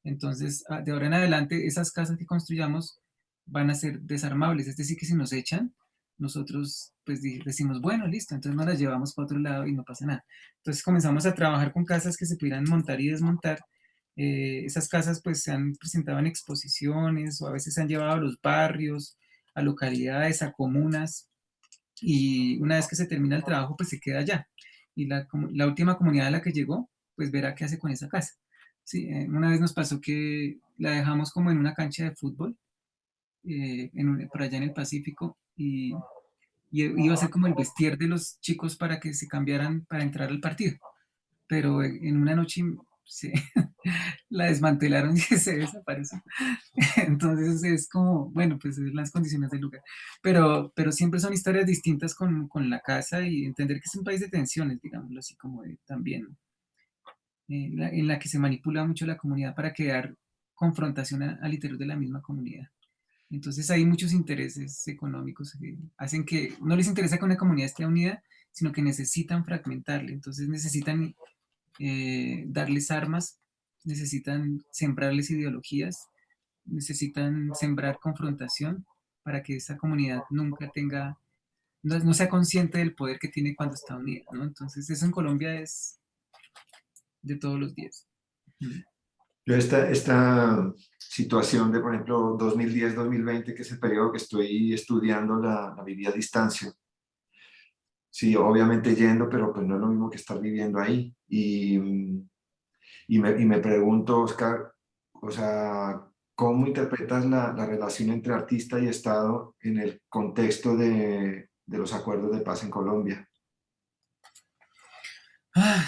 Entonces, de ahora en adelante, esas casas que construyamos van a ser desarmables, es decir, que si nos echan, nosotros pues decimos, bueno, listo, entonces nos las llevamos para otro lado y no pasa nada. Entonces comenzamos a trabajar con casas que se pudieran montar y desmontar. Esas casas pues se han presentado en exposiciones o a veces se han llevado a los barrios, a localidades, a comunas, y una vez que se termina el trabajo pues se queda allá. Y la última comunidad a la que llegó pues verá qué hace con esa casa. Sí, una vez nos pasó que la dejamos como en una cancha de fútbol, por allá en el Pacífico, y iba a ser como el vestir de los chicos para que se cambiaran para entrar al partido. Pero en una noche sí, la desmantelaron y se desapareció. Entonces es como, bueno, pues es las condiciones del lugar. Pero siempre son historias distintas con la casa y entender que es un país de tensiones, digámoslo así, como también en la que se manipula mucho la comunidad para crear confrontación al interior de la misma comunidad. Entonces hay muchos intereses económicos que hacen que no les interesa que una comunidad esté unida, sino que necesitan fragmentarla. Entonces necesitan darles armas, necesitan sembrarles ideologías, necesitan sembrar confrontación para que esa comunidad nunca tenga, no sea consciente del poder que tiene cuando está unida, ¿no? Entonces eso en Colombia es de todos los días. Yo esta situación de, por ejemplo, 2010-2020, que es el periodo que estoy estudiando, la viví a distancia. Sí, obviamente yendo, pero pues no es lo mismo que estar viviendo ahí. Y me pregunto, Oscar, o sea, ¿cómo interpretas la relación entre artista y Estado en el contexto de los acuerdos de paz en Colombia?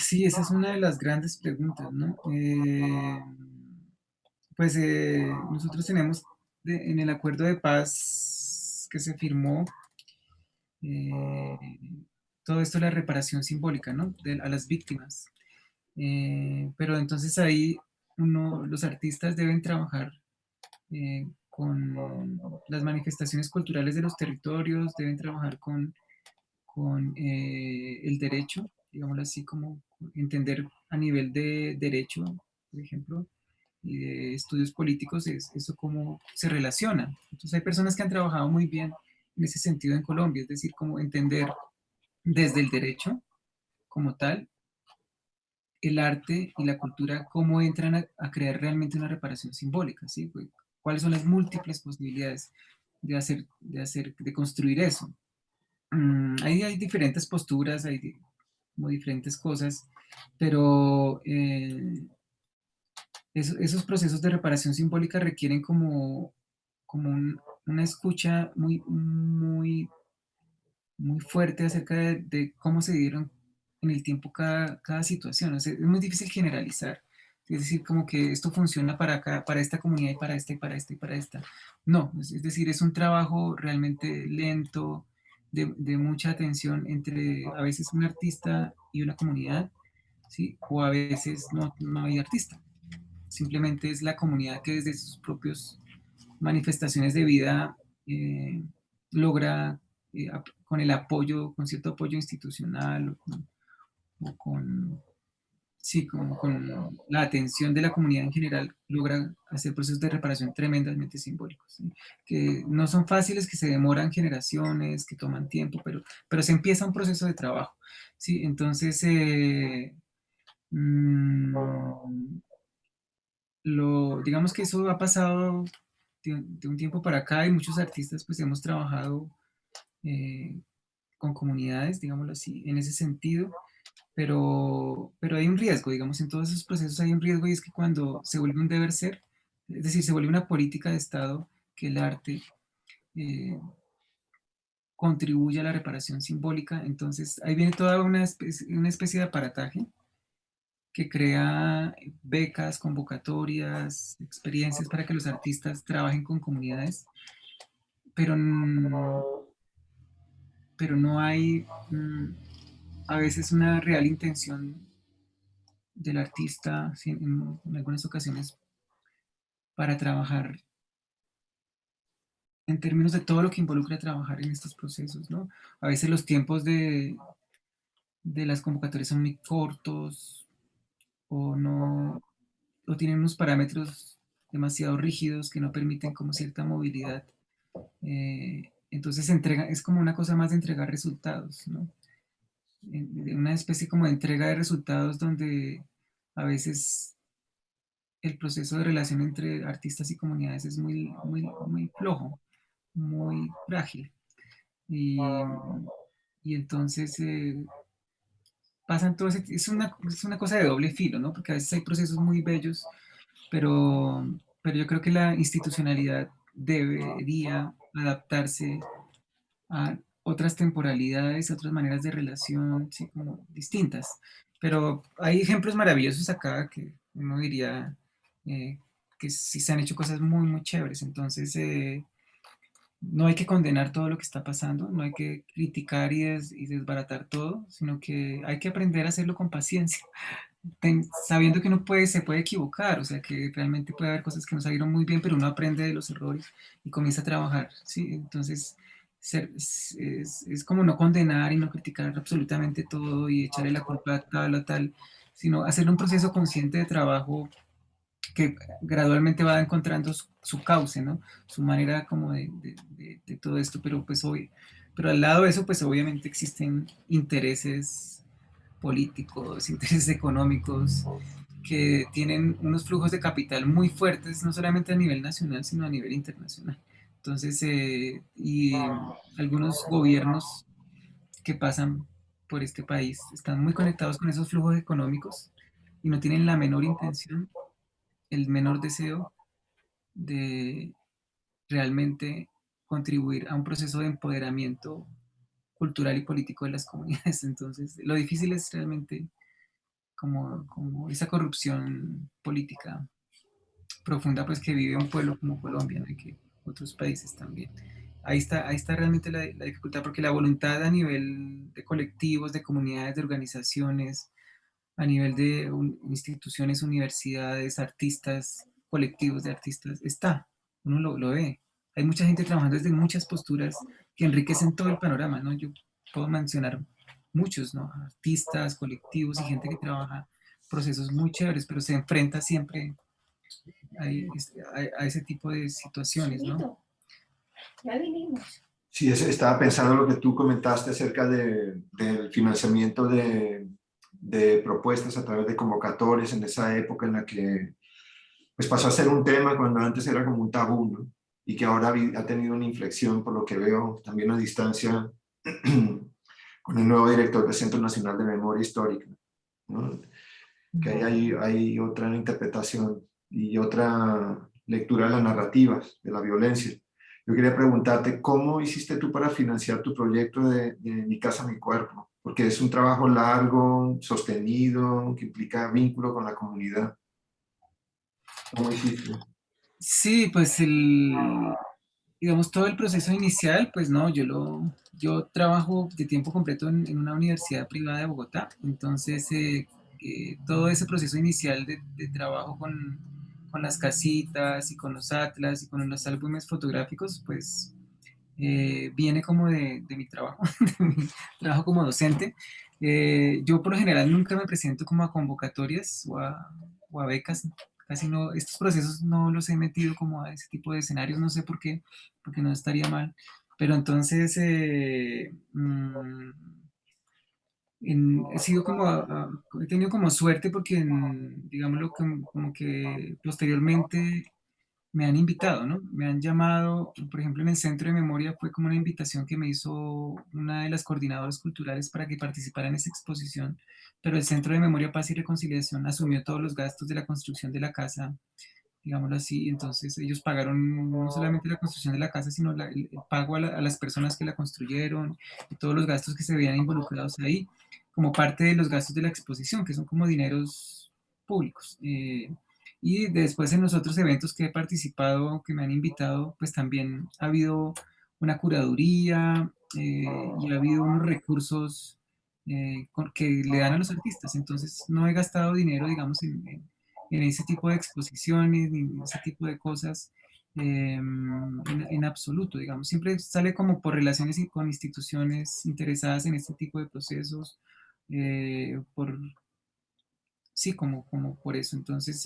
Sí, esa es una de las grandes preguntas, ¿no? Pues nosotros tenemos en el acuerdo de paz que se firmó, eh, todo esto la reparación simbólica, ¿no? A las víctimas. Pero entonces ahí los artistas deben trabajar con las manifestaciones culturales de los territorios, deben trabajar con el derecho, digámoslo así, como entender a nivel de derecho, por ejemplo, y de estudios políticos, eso cómo se relaciona. Entonces hay personas que han trabajado muy bien en ese sentido en Colombia, es decir, cómo entender desde el derecho como tal, el arte y la cultura, cómo entran a crear realmente una reparación simbólica, ¿sí? Pues, cuáles son las múltiples posibilidades de construir eso. Ahí hay diferentes posturas, como diferentes cosas, pero esos procesos de reparación simbólica requieren como una escucha muy fuerte acerca de cómo se dieron en el tiempo cada situación. O sea, es muy difícil generalizar. Es decir, como que esto funciona para acá, para esta comunidad y para esta y para esta y para esta. No, es decir, es un trabajo realmente lento, de mucha atención entre a veces un artista y una comunidad, ¿sí? O a veces no hay artista. Simplemente es la comunidad que desde sus propias manifestaciones de vida logra con el apoyo, con cierto apoyo institucional sí, con la atención de la comunidad en general, logra hacer procesos de reparación tremendamente simbólicos, ¿sí? Que no son fáciles, que se demoran generaciones, que toman tiempo, pero se empieza un proceso de trabajo, ¿sí? Entonces, mmm, digamos que eso ha pasado de un tiempo para acá y muchos artistas pues hemos trabajado eh, con comunidades, digámoslo así, en ese sentido, pero hay un riesgo, digamos, en todos esos procesos hay un riesgo y es que cuando se vuelve un deber ser, es decir, se vuelve una política de Estado que el arte eh, contribuye a la reparación simbólica, entonces ahí viene toda una especie de aparataje que crea becas, convocatorias, experiencias para que los artistas trabajen con comunidades, pero, pero no hay a veces una real intención del artista sí, en algunas ocasiones para trabajar en términos de todo lo que involucra trabajar en estos procesos, ¿no? A veces los tiempos de las convocatorias son muy cortos o no, o tienen unos parámetros demasiado rígidos que no permiten como cierta movilidad. Entonces es como una cosa más de entregar resultados, ¿no? Una especie como de entrega de resultados donde a veces el proceso de relación entre artistas y comunidades es muy flojo, muy frágil. Y, y entonces pasan todo es una cosa de doble filo, ¿no? Porque a veces hay procesos muy bellos, pero yo creo que la institucionalidad debería adaptarse a otras temporalidades, a otras maneras de relación, sí, como distintas. Pero hay ejemplos maravillosos acá que uno diría eh, que sí se han hecho cosas muy, muy chéveres. Entonces, no hay que condenar todo lo que está pasando, no hay que criticar y desbaratar todo, sino que hay que aprender a hacerlo con paciencia, sabiendo que uno se puede equivocar, o sea, que realmente puede haber cosas que no salieron muy bien, pero uno aprende de los errores y comienza a trabajar, ¿sí? Entonces, es como no condenar y no criticar absolutamente todo y echarle la culpa a tal o tal, sino hacer un proceso consciente de trabajo que gradualmente va encontrando su cauce, ¿no? Su manera como de todo esto, pero pues hoy, pero al lado de eso, pues obviamente existen intereses políticos, intereses económicos que tienen unos flujos de capital muy fuertes, no solamente a nivel nacional, sino a nivel internacional. Entonces, y algunos gobiernos que pasan por este país están muy conectados con esos flujos económicos y no tienen la menor intención, el menor deseo de realmente contribuir a un proceso de empoderamiento cultural y político de las comunidades. Entonces, lo difícil es realmente como esa corrupción política profunda pues que vive un pueblo como Colombia, ¿no? Y que otros países también. Ahí está realmente la dificultad, porque la voluntad a nivel de colectivos, de comunidades, de organizaciones, a nivel de instituciones, universidades, artistas, colectivos de artistas, está, uno lo ve. Hay mucha gente trabajando desde muchas posturas que enriquecen todo el panorama, ¿no? Yo puedo mencionar muchos, ¿no? Artistas, colectivos y gente que trabaja procesos muy chéveres, pero se enfrenta siempre a ese tipo de situaciones, ¿no? Ya vinimos. Sí, estaba pensando lo que tú comentaste acerca del financiamiento de propuestas a través de convocatorias en esa época en la que pues pasó a ser un tema cuando antes era como un tabú, ¿no? Y que ahora ha tenido una inflexión, por lo que veo, también a distancia con el nuevo director del Centro Nacional de Memoria Histórica, ¿no? Que hay otra interpretación y otra lectura de las narrativas de la violencia. Yo quería preguntarte, ¿cómo hiciste tú para financiar tu proyecto de Mi Casa, Mi Cuerpo? Porque es un trabajo largo, sostenido, que implica vínculo con la comunidad. ¿Cómo hiciste? Sí, pues digamos, todo el proceso inicial, pues no, yo trabajo de tiempo completo en una universidad privada de Bogotá, entonces todo ese proceso inicial de trabajo con las casitas y con los atlas y con los álbumes fotográficos, pues viene como de mi trabajo, de mi trabajo como docente. Yo por lo general nunca me presento como a convocatorias o a becas, casi no, estos procesos no los he metido como a ese tipo de escenarios, no sé por qué, porque no estaría mal, pero entonces he sido he tenido como suerte porque, digámoslo, como que posteriormente me han invitado, ¿no? Me han llamado, por ejemplo, en el Centro de Memoria fue como una invitación que me hizo una de las coordinadoras culturales para que participara en esa exposición, pero el Centro de Memoria, Paz y Reconciliación asumió todos los gastos de la construcción de la casa, digámoslo así, entonces ellos pagaron no solamente la construcción de la casa, sino el pago a las personas que la construyeron y todos los gastos que se veían involucrados ahí, como parte de los gastos de la exposición, que son como dineros públicos. Y después en los otros eventos que he participado, que me han invitado, pues también ha habido una curaduría y ha habido unos recursos que le dan a los artistas. Entonces no he gastado dinero, digamos, en ese tipo de exposiciones ni en ese tipo de cosas en absoluto, digamos. Siempre sale como por relaciones con instituciones interesadas en este tipo de procesos, por, sí, como por eso. Entonces,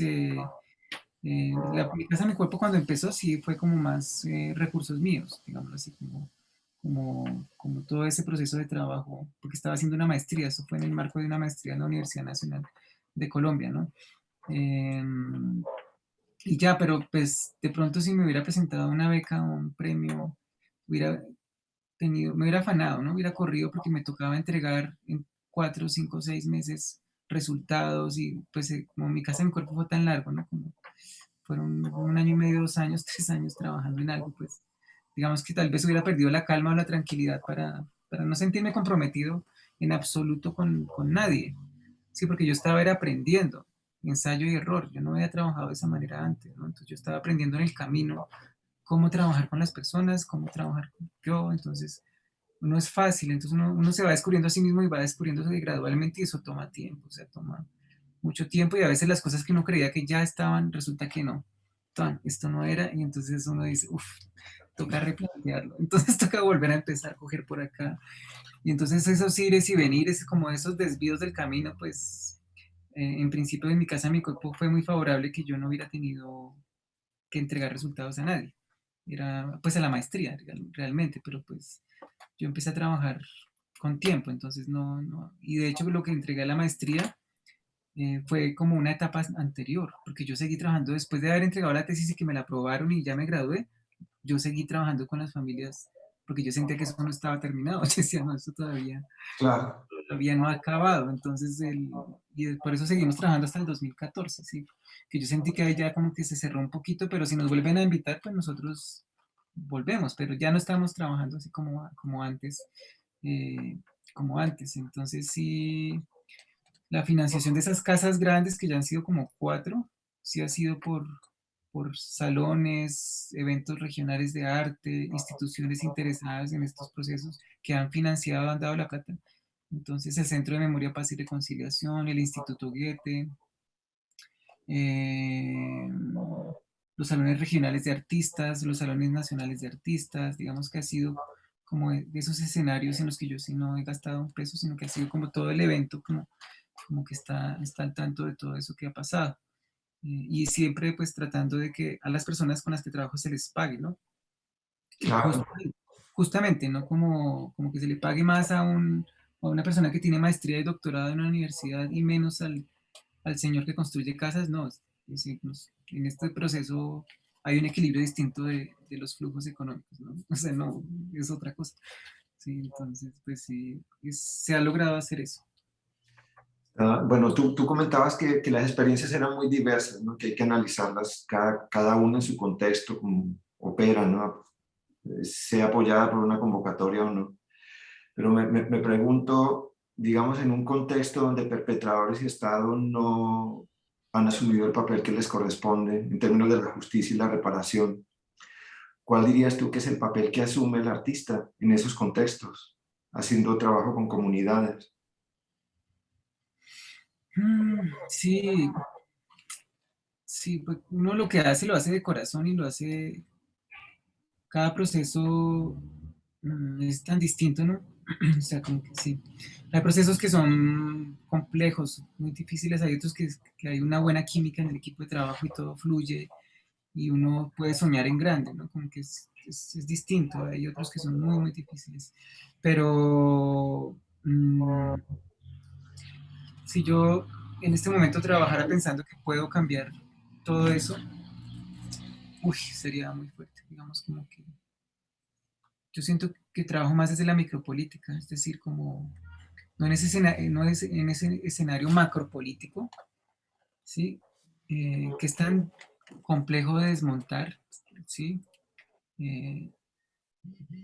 mi casa, mi cuerpo cuando empezó sí fue como más recursos míos, digamos así, como todo ese proceso de trabajo, porque estaba haciendo una maestría, eso fue en el marco de una maestría en la Universidad Nacional de Colombia, ¿no? Eh, y ya, pero pues de pronto si me hubiera presentado una beca o un premio, hubiera me hubiera afanado, ¿no? Hubiera corrido porque me tocaba entregar en 4, 5, 6 meses resultados y pues como mi casa, mi cuerpo fue tan largo, ¿no? Como fueron 1 año y medio, 2 años, 3 años trabajando en algo, pues digamos que tal vez hubiera perdido la calma o la tranquilidad para no sentirme comprometido en absoluto con nadie. Sí, porque yo estaba era aprendiendo. ensayo y error. Yo no había trabajado de esa manera antes, ¿no? Entonces yo estaba aprendiendo en el camino cómo trabajar con las personas, cómo trabajar con yo, entonces no es fácil, entonces uno se va descubriendo a sí mismo y va descubriéndose gradualmente y eso toma tiempo, o sea, toma mucho tiempo y a veces las cosas que uno creía que ya estaban, resulta que no, esto no era y entonces uno dice, uff, toca replantearlo, entonces toca volver a empezar a coger por acá y entonces esos ires y venires, como esos desvíos del camino, pues en principio en mi casa mi cuerpo fue muy favorable que yo no hubiera tenido que entregar resultados a nadie, era pues a la maestría realmente, pero pues yo empecé a trabajar con tiempo, entonces no, y de hecho lo que entregué a la maestría fue como una etapa anterior, porque yo seguí trabajando después de haber entregado la tesis y que me la aprobaron y ya me gradué, yo seguí trabajando con las familias porque yo sentía que eso no estaba terminado, yo decía, no, eso Claro. todavía no ha acabado, entonces y por eso seguimos trabajando hasta el 2014, ¿sí? Que yo sentí que ahí ya como que se cerró un poquito, pero si nos vuelven a invitar, pues nosotros volvemos, pero ya no estamos trabajando así como antes, eh, como antes. Entonces sí, la financiación de esas casas grandes, que ya han sido como 4, sí ha sido por salones, eventos regionales de arte, instituciones interesadas en estos procesos que han financiado, han dado la cata. Entonces el Centro de Memoria, Paz y Reconciliación, el Instituto Goethe, eh, los salones regionales de artistas, los salones nacionales de artistas, digamos que ha sido como de esos escenarios en los que yo sí no he gastado un peso, sino que ha sido como todo el evento, como que está al tanto de todo eso que ha pasado. Y siempre pues tratando de que a las personas con las que trabajo se les pague, ¿no? Claro. Justamente, ¿no? Como que se le pague más a una persona que tiene maestría y doctorado en una universidad y menos al señor que construye casas, no. Es decir, en este proceso hay un equilibrio distinto de los flujos económicos, ¿no? O sea, no, es otra cosa. Sí, entonces, pues sí, se ha logrado hacer eso. Bueno, tú comentabas que las experiencias eran muy diversas, ¿no? Que hay que analizarlas cada una en su contexto, como opera, ¿no? Sea apoyada por una convocatoria o no. Pero me pregunto, digamos, en un contexto donde perpetradores y Estado no han asumido el papel que les corresponde en términos de la justicia y la reparación, ¿cuál dirías tú que es el papel que asume el artista en esos contextos, haciendo trabajo con comunidades? Sí, sí, pues uno lo hace de corazón y lo hace, cada proceso es tan distinto, ¿no? O sea, como que sí. Hay procesos que son complejos, muy difíciles, hay otros que hay una buena química en el equipo de trabajo y todo fluye y uno puede soñar en grande, ¿no? Como que es distinto, hay otros que son muy, muy difíciles. Pero si yo en este momento trabajara pensando que puedo cambiar todo eso, uy, sería muy fuerte, digamos como que yo siento que trabajo más desde la micropolítica, es decir, como no en ese, no es en ese escenario macropolítico, ¿sí? Que es tan complejo de desmontar, ¿sí? Eh,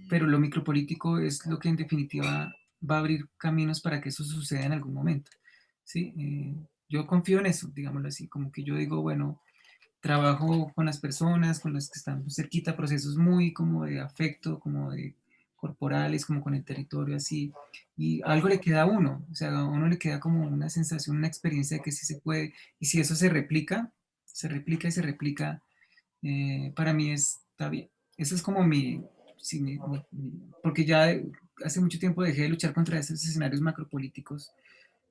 pero lo micropolítico es lo que en definitiva va a abrir caminos para que eso suceda en algún momento, ¿sí? Yo confío en eso, digámoslo así, como que yo digo, bueno, trabajo con las personas, con las que están cerquita, procesos muy como de afecto, como de corporales, como con el territorio, así, y algo le queda a uno, o sea, a uno le queda como una sensación, una experiencia de que sí se puede, y si eso se replica y se replica, para mí está bien. Eso es como sí, porque ya hace mucho tiempo dejé de luchar contra esos escenarios macropolíticos,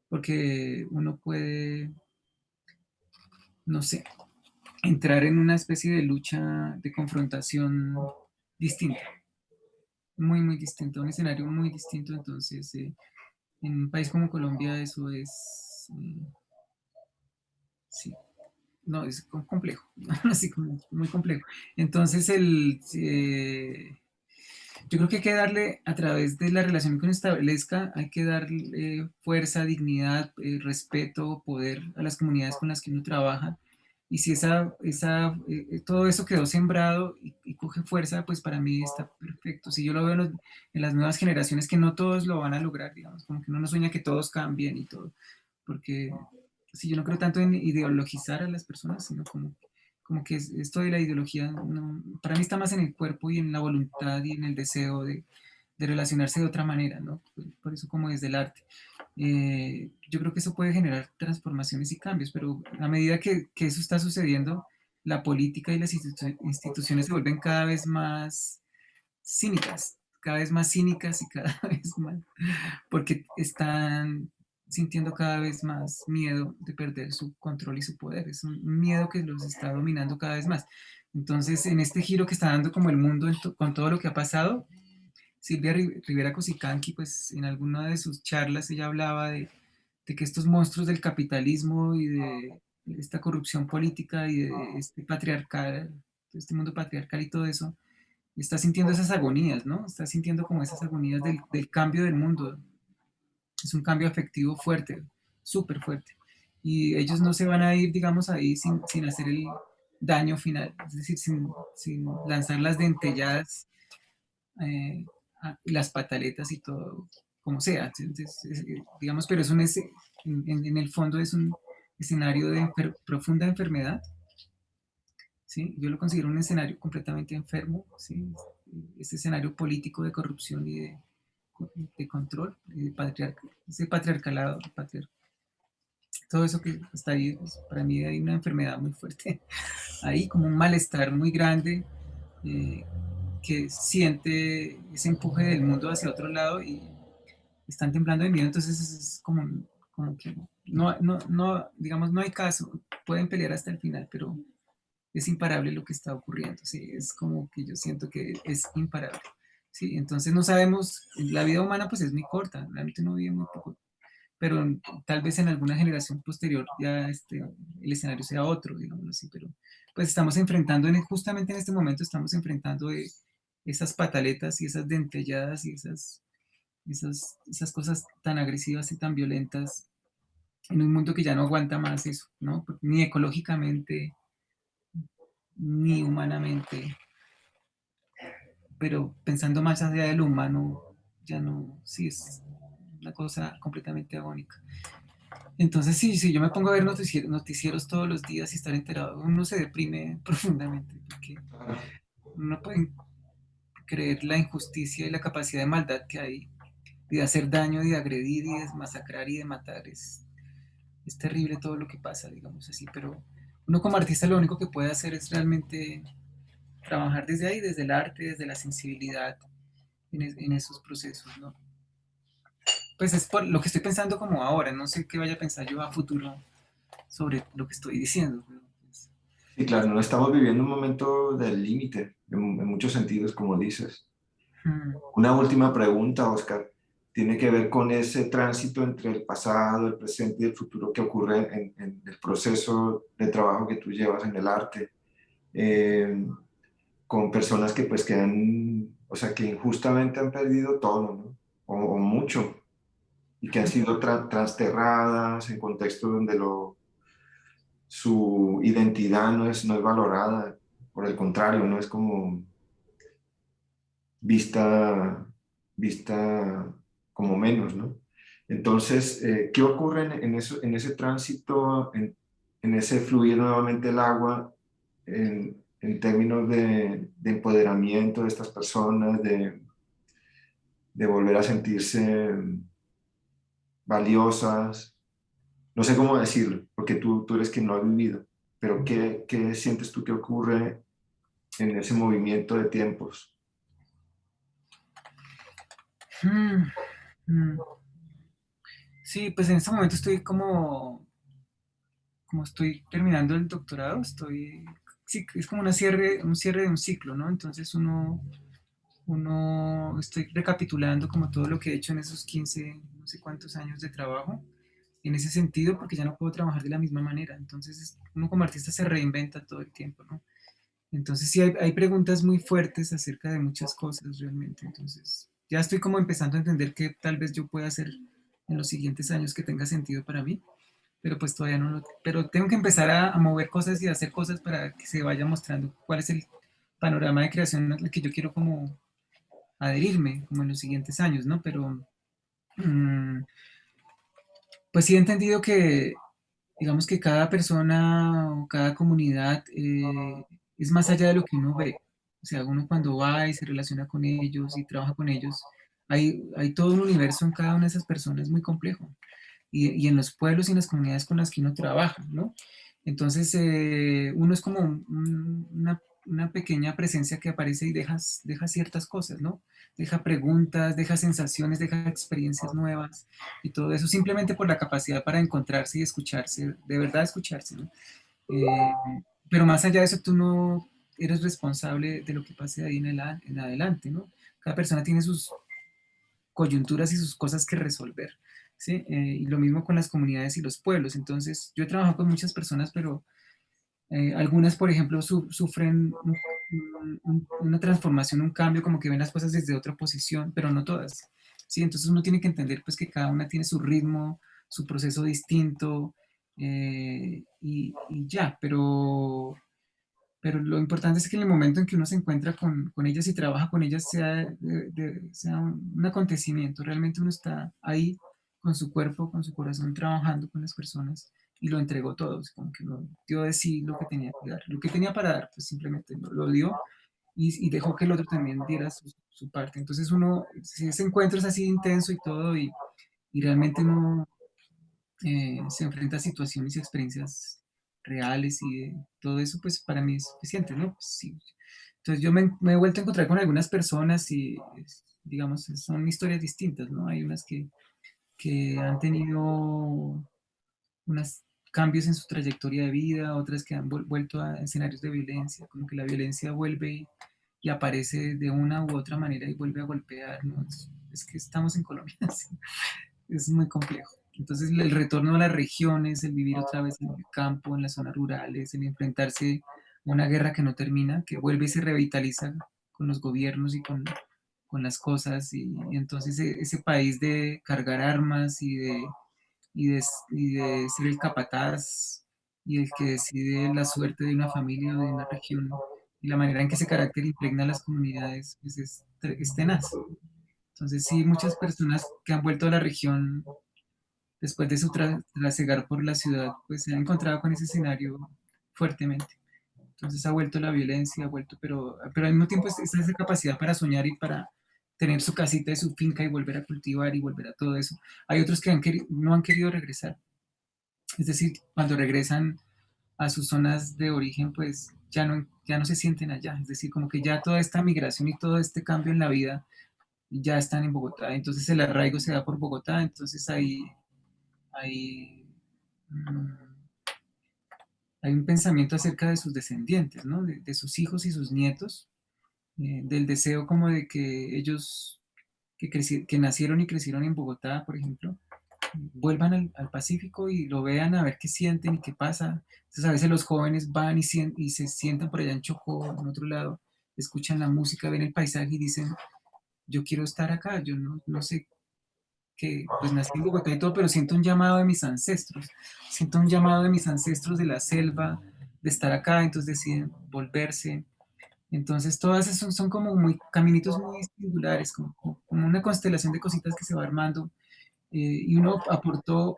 porque uno puede, no sé, entrar en una especie de lucha, de confrontación distinta, muy, muy distinta, un escenario muy distinto. Entonces, en un país como Colombia eso es, sí, no, es complejo, así como muy complejo. Entonces, yo creo que hay que darle, a través de la relación que uno establezca, hay que darle fuerza, dignidad, respeto, poder a las comunidades con las que uno trabaja. Y si todo eso quedó sembrado y coge fuerza, pues para mí está perfecto. Si yo lo veo en las nuevas generaciones, que no todos lo van a lograr, digamos, como que uno no sueña que todos cambien y todo, porque sí, yo no creo tanto en ideologizar a las personas, sino como que esto de la ideología, para mí está más en el cuerpo y en la voluntad y en el deseo de relacionarse de otra manera, ¿no? Por eso como desde el arte. Yo creo que eso puede generar transformaciones y cambios, pero a medida que eso está sucediendo, la política y las instituciones se vuelven cada vez más cínicas y cada vez más, porque están sintiendo cada vez más miedo de perder su control y su poder. Es un miedo que los está dominando cada vez más. Entonces, en este giro que está dando como el mundo con todo lo que ha pasado, Silvia Rivera Cosicanqui, pues en alguna de sus charlas ella hablaba de que estos monstruos del capitalismo y de esta corrupción política y de este patriarcal, este mundo patriarcal y todo eso, está sintiendo esas agonías, ¿no? Está sintiendo como esas agonías del cambio del mundo. Es un cambio afectivo fuerte, súper fuerte. Y ellos no se van a ir, digamos, ahí sin hacer el daño final, es decir, sin lanzar las dentelladas, eh, las pataletas y todo, como sea. Entonces, digamos, pero es en el fondo es un escenario de profunda enfermedad, ¿sí? Yo lo considero un escenario completamente enfermo, ¿sí? Este escenario político de corrupción y de control, ese patriarcalado, todo eso que está ahí, pues, para mí hay una enfermedad muy fuerte, ahí como un malestar muy grande, eh, que siente ese empuje del mundo hacia otro lado y están temblando de miedo, entonces es como que digamos, no hay caso, pueden pelear hasta el final, pero es imparable lo que está ocurriendo, ¿sí? Es como que yo siento que es imparable, ¿sí? Entonces no sabemos, la vida humana pues es muy corta, realmente uno vive muy poco, pero tal vez en alguna generación posterior ya el escenario sea otro, digamos así, pero pues estamos enfrentando, justamente en este momento estamos enfrentando esas pataletas y esas dentelladas y esas cosas tan agresivas y tan violentas en un mundo que ya no aguanta más eso, ¿no? Ni ecológicamente, ni humanamente, pero pensando más allá de lo humano, ya no, sí es una cosa completamente agónica. Entonces, sí, sí, yo me pongo a ver noticieros todos los días y estar enterado, uno se deprime profundamente, porque uno puede creer la injusticia y la capacidad de maldad que hay, de hacer daño, de agredir y de masacrar y de matar. Es terrible todo lo que pasa, digamos así, pero uno como artista lo único que puede hacer es realmente trabajar desde ahí, desde el arte, desde la sensibilidad en esos procesos, ¿no? Pues es por lo que estoy pensando como ahora, no sé qué vaya a pensar yo a futuro sobre lo que estoy diciendo. Pero pues, Sí, claro, no estamos viviendo un momento del límite, en muchos sentidos, como dices. hmm, Una última pregunta, Oscar, tiene que ver con ese tránsito entre el pasado, el presente y el futuro que ocurre en el proceso de trabajo que tú llevas en el arte, eh, con personas que pues que han, o sea, que injustamente han perdido todo, ¿no? O mucho, y que han sido trasterradas en contextos donde su identidad no es valorada, por el contrario, no es como vista, vista como menos, ¿no? Entonces, ¿qué ocurre en ese tránsito, en ese fluir nuevamente el agua, en términos de empoderamiento de estas personas, de volver a sentirse valiosas? No sé cómo decirlo, porque tú eres quien lo ha vivido, pero ¿qué sientes tú que ocurre en ese movimiento de tiempos? hmm, hmm. Sí, pues en este momento estoy como estoy terminando el doctorado, sí, es como un cierre de un ciclo, ¿no? Entonces estoy recapitulando como todo lo que he hecho en esos 15 no sé cuántos años de trabajo, en ese sentido, porque ya no puedo trabajar de la misma manera. Entonces, uno como artista se reinventa todo el tiempo, ¿no? Entonces, sí, hay preguntas muy fuertes acerca de muchas cosas realmente. Entonces, ya estoy como empezando a entender qué tal vez yo pueda hacer en los siguientes años que tenga sentido para mí, pero pues todavía no lo... Pero tengo que empezar a mover cosas y a hacer cosas para que se vaya mostrando cuál es el panorama de creación al que yo quiero como adherirme, como en los siguientes años, ¿no? Pero, mm, pues sí he entendido que digamos que cada persona o cada comunidad es más allá de lo que uno ve. O sea, uno cuando va y se relaciona con ellos y trabaja con ellos, hay todo un universo en cada una de esas personas muy complejo. Y en los pueblos y en las comunidades con las que uno trabaja, ¿no? Entonces, uno es como una pequeña presencia que aparece y deja ciertas cosas, ¿no? Deja preguntas, deja sensaciones, deja experiencias nuevas y todo eso simplemente por la capacidad para encontrarse y escucharse, de verdad escucharse, ¿no? Eh, pero más allá de eso, tú no eres responsable de lo que pase de ahí en adelante, ¿no? Cada persona tiene sus coyunturas y sus cosas que resolver, ¿sí? Y lo mismo con las comunidades y los pueblos. Entonces, yo he trabajado con muchas personas, pero algunas, por ejemplo, sufren una transformación, un cambio, como que ven las cosas desde otra posición, pero no todas, ¿sí? Entonces uno tiene que entender pues que cada una tiene su ritmo, su proceso distinto, y ya, pero lo importante es que en el momento en que uno se encuentra con ellas y trabaja con ellas sea, sea un acontecimiento. Realmente uno está ahí con su cuerpo, con su corazón, trabajando con las personas y lo entregó todo. Como que lo dio de sí lo que tenía que dar. Lo que tenía para dar, pues simplemente lo dio y dejó que el otro también diera su parte. Entonces uno, si ese encuentro es así intenso y todo y realmente uno se enfrenta a situaciones y experiencias reales y de todo eso, pues para mí es suficiente, ¿no? Pues, sí. Entonces yo me he vuelto a encontrar con algunas personas y, digamos, son historias distintas, ¿no? Hay unas que han tenido unos cambios en su trayectoria de vida, otras que han vuelto a escenarios de violencia, como que la violencia vuelve y aparece de una u otra manera y vuelve a golpear, ¿no? Es que estamos en Colombia, sí, es muy complejo. Entonces el retorno a las regiones, el vivir otra vez en el campo, en las zonas rurales, el enfrentarse a una guerra que no termina, que vuelve y se revitaliza con los gobiernos y con las cosas, y entonces ese país de cargar armas y de ser el capataz y el que decide la suerte de una familia o de una región, y la manera en que ese carácter impregna a las comunidades, pues es tenaz. Entonces sí, muchas personas que han vuelto a la región después de su trasegar por la ciudad, pues se ha encontrado con ese escenario fuertemente. Entonces ha vuelto la violencia, ha vuelto, pero al mismo tiempo está esa capacidad para soñar y para tener su casita y su finca y volver a cultivar y volver a todo eso. Hay otros que no han querido regresar. Es decir, cuando regresan a sus zonas de origen, pues ya no se sienten allá. Es decir, como que ya toda esta migración y todo este cambio en la vida ya están en Bogotá. Entonces el arraigo se da por Bogotá, entonces hay, mm, hay un pensamiento acerca de sus descendientes, ¿no? De sus hijos y sus nietos, del deseo como de que ellos que nacieron y crecieron en Bogotá, por ejemplo, vuelvan al Pacífico y lo vean a ver qué sienten y qué pasa. Entonces a veces los jóvenes van y se sientan por allá en Chocó, en otro lado, escuchan la música, ven el paisaje y dicen, yo quiero estar acá, yo no sé que pues nací en Bogotá y todo, pero siento un llamado de mis ancestros, siento un llamado de mis ancestros de la selva, de estar acá, entonces deciden volverse. Entonces todas esas son como muy caminitos muy singulares, como una constelación de cositas que se va armando, y uno aportó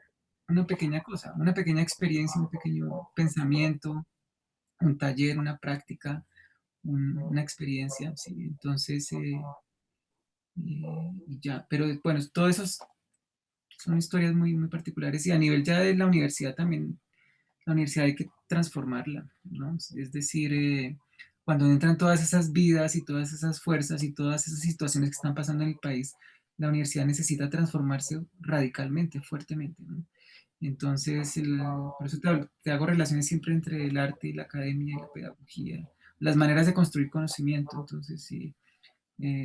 una pequeña cosa, una pequeña experiencia, un pequeño pensamiento, un taller, una práctica, una experiencia, ¿sí? Entonces, y ya, pero bueno, todo eso son historias muy, muy particulares y a nivel ya de la universidad también, la universidad hay que transformarla, ¿no? Es decir, cuando entran todas esas vidas y todas esas fuerzas y todas esas situaciones que están pasando en el país, la universidad necesita transformarse radicalmente, fuertemente, ¿no? Entonces, por eso te hago relaciones siempre entre el arte y la academia y la pedagogía, las maneras de construir conocimiento. Entonces, sí,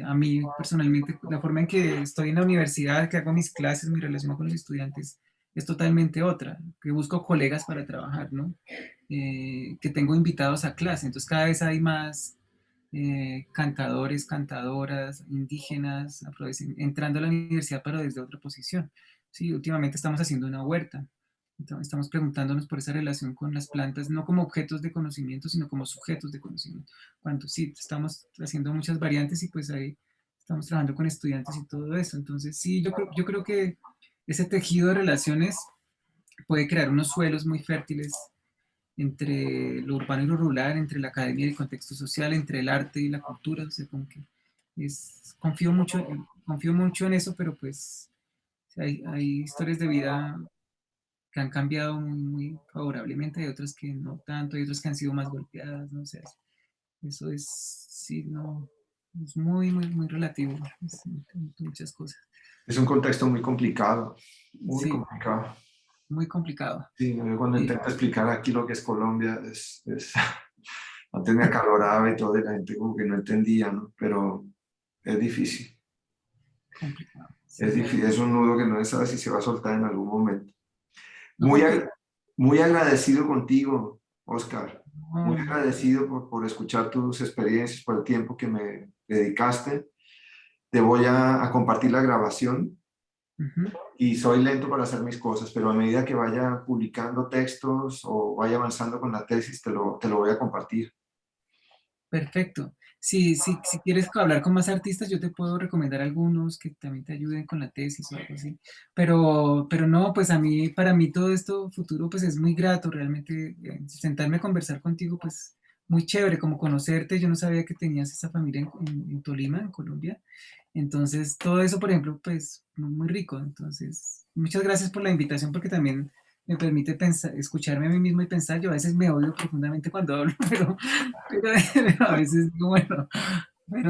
a mí personalmente, la forma en que estoy en la universidad, que hago mis clases, mi relación con los estudiantes, es totalmente otra, que busco colegas para trabajar, ¿no? Que tengo invitados a clase, entonces cada vez hay más cantadores, cantadoras, indígenas, entrando a la universidad pero desde otra posición. Sí, últimamente estamos haciendo una huerta, entonces, estamos preguntándonos por esa relación con las plantas, no como objetos de conocimiento, sino como sujetos de conocimiento. Cuando sí, estamos haciendo muchas variantes y pues ahí estamos trabajando con estudiantes y todo eso. Entonces, sí, yo creo que ese tejido de relaciones puede crear unos suelos muy fértiles entre lo urbano y lo rural, entre la academia y el contexto social, entre el arte y la cultura. O sea, como que confío mucho en eso, pero pues hay historias de vida que han cambiado muy, muy favorablemente, hay otras que no tanto, hay otras que han sido más golpeadas, no sé. Eso es, sí, no, es muy, muy, muy relativo, muchas cosas. Es un contexto muy complicado, muy Sí, complicado. muy complicado. Sí, yo cuando Sí, intento explicar aquí lo que es Colombia, antes me acaloraba y todo, y la gente como que no entendía, ¿no? Pero es difícil, complicado. es Sí. difícil, es un nudo que no sabe si se va a soltar en algún momento. Muy, No, pues, muy agradecido contigo, Oscar, muy no, agradecido por escuchar tus experiencias, por el tiempo que me dedicaste. Te voy a compartir la grabación ujú. y soy lento para hacer mis cosas, pero a medida que vaya publicando textos o vaya avanzando con la tesis, te lo voy a compartir. Perfecto. Si quieres hablar con más artistas, yo te puedo recomendar algunos que también te ayuden con la tesis o algo así. Pero no, pues para mí todo esto futuro pues es muy grato, realmente sentarme a conversar contigo, pues muy chévere, como conocerte. Yo no sabía que tenías esa familia en Tolima, en Colombia. Entonces, todo eso, por ejemplo, pues muy, muy rico. Entonces, muchas gracias por la invitación porque también me permite pensar, escucharme a mí mismo y pensar. Yo a veces me odio profundamente cuando hablo, pero a veces digo, bueno,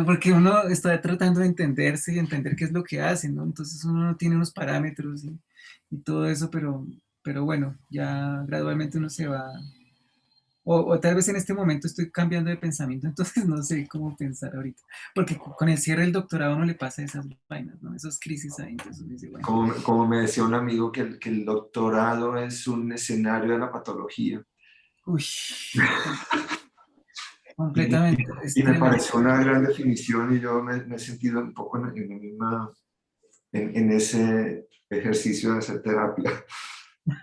porque uno está tratando de entenderse y entender qué es lo que hace, ¿no? Entonces uno no tiene unos parámetros y todo eso, pero bueno, ya gradualmente uno se va, o tal vez en este momento estoy cambiando de pensamiento, entonces no sé cómo pensar ahorita, porque con el cierre del doctorado uno le pasa esas vainas, ¿no? Esas crisis ahí, entonces uno dice, bueno, Como me decía un amigo que el doctorado es un escenario de la patología. uy, Y, y- completamente, es y me tremendo. pareció una gran definición y yo me he sentido un poco en la misma, en ese ejercicio de hacer terapia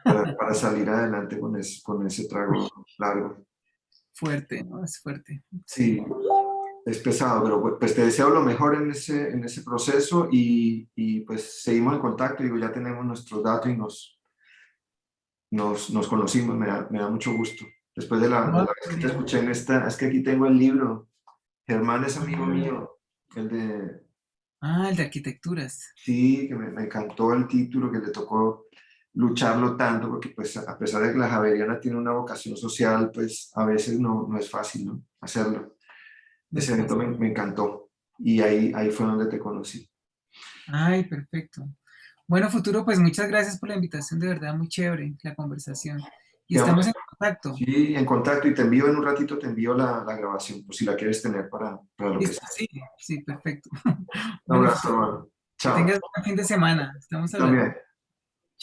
para salir adelante con ese trago largo. Fuerte, ¿no? Es fuerte, Sí, sí. es pesado, pero pues te deseo lo mejor en ese proceso y pues seguimos en contacto. Digo, ya tenemos nuestros datos y nos conocimos, me da mucho gusto. Después de No, la vez que te escuché en esta, es que aquí tengo el libro. Germán es amigo mío, el de, el de arquitecturas. sí, que me encantó el título, que le tocó lucharlo tanto, porque pues a pesar de que la Javeriana tiene una vocación social, pues a veces no es fácil, ¿no? Hacerlo. No Ese es evento fácil. me encantó y ahí fue donde te conocí. Ay, perfecto. Bueno, futuro, pues muchas gracias por la invitación, de verdad, muy chévere la conversación. Y Quedamos estamos en contacto. sí, en contacto y te envío en un ratito, te envío la grabación, por si la quieres tener para lo que Listo, sea. sí, sí, perfecto. Un Bueno, abrazo, futuro, hermano. que Chao. tengas un buen fin de semana. Estamos hablando. También.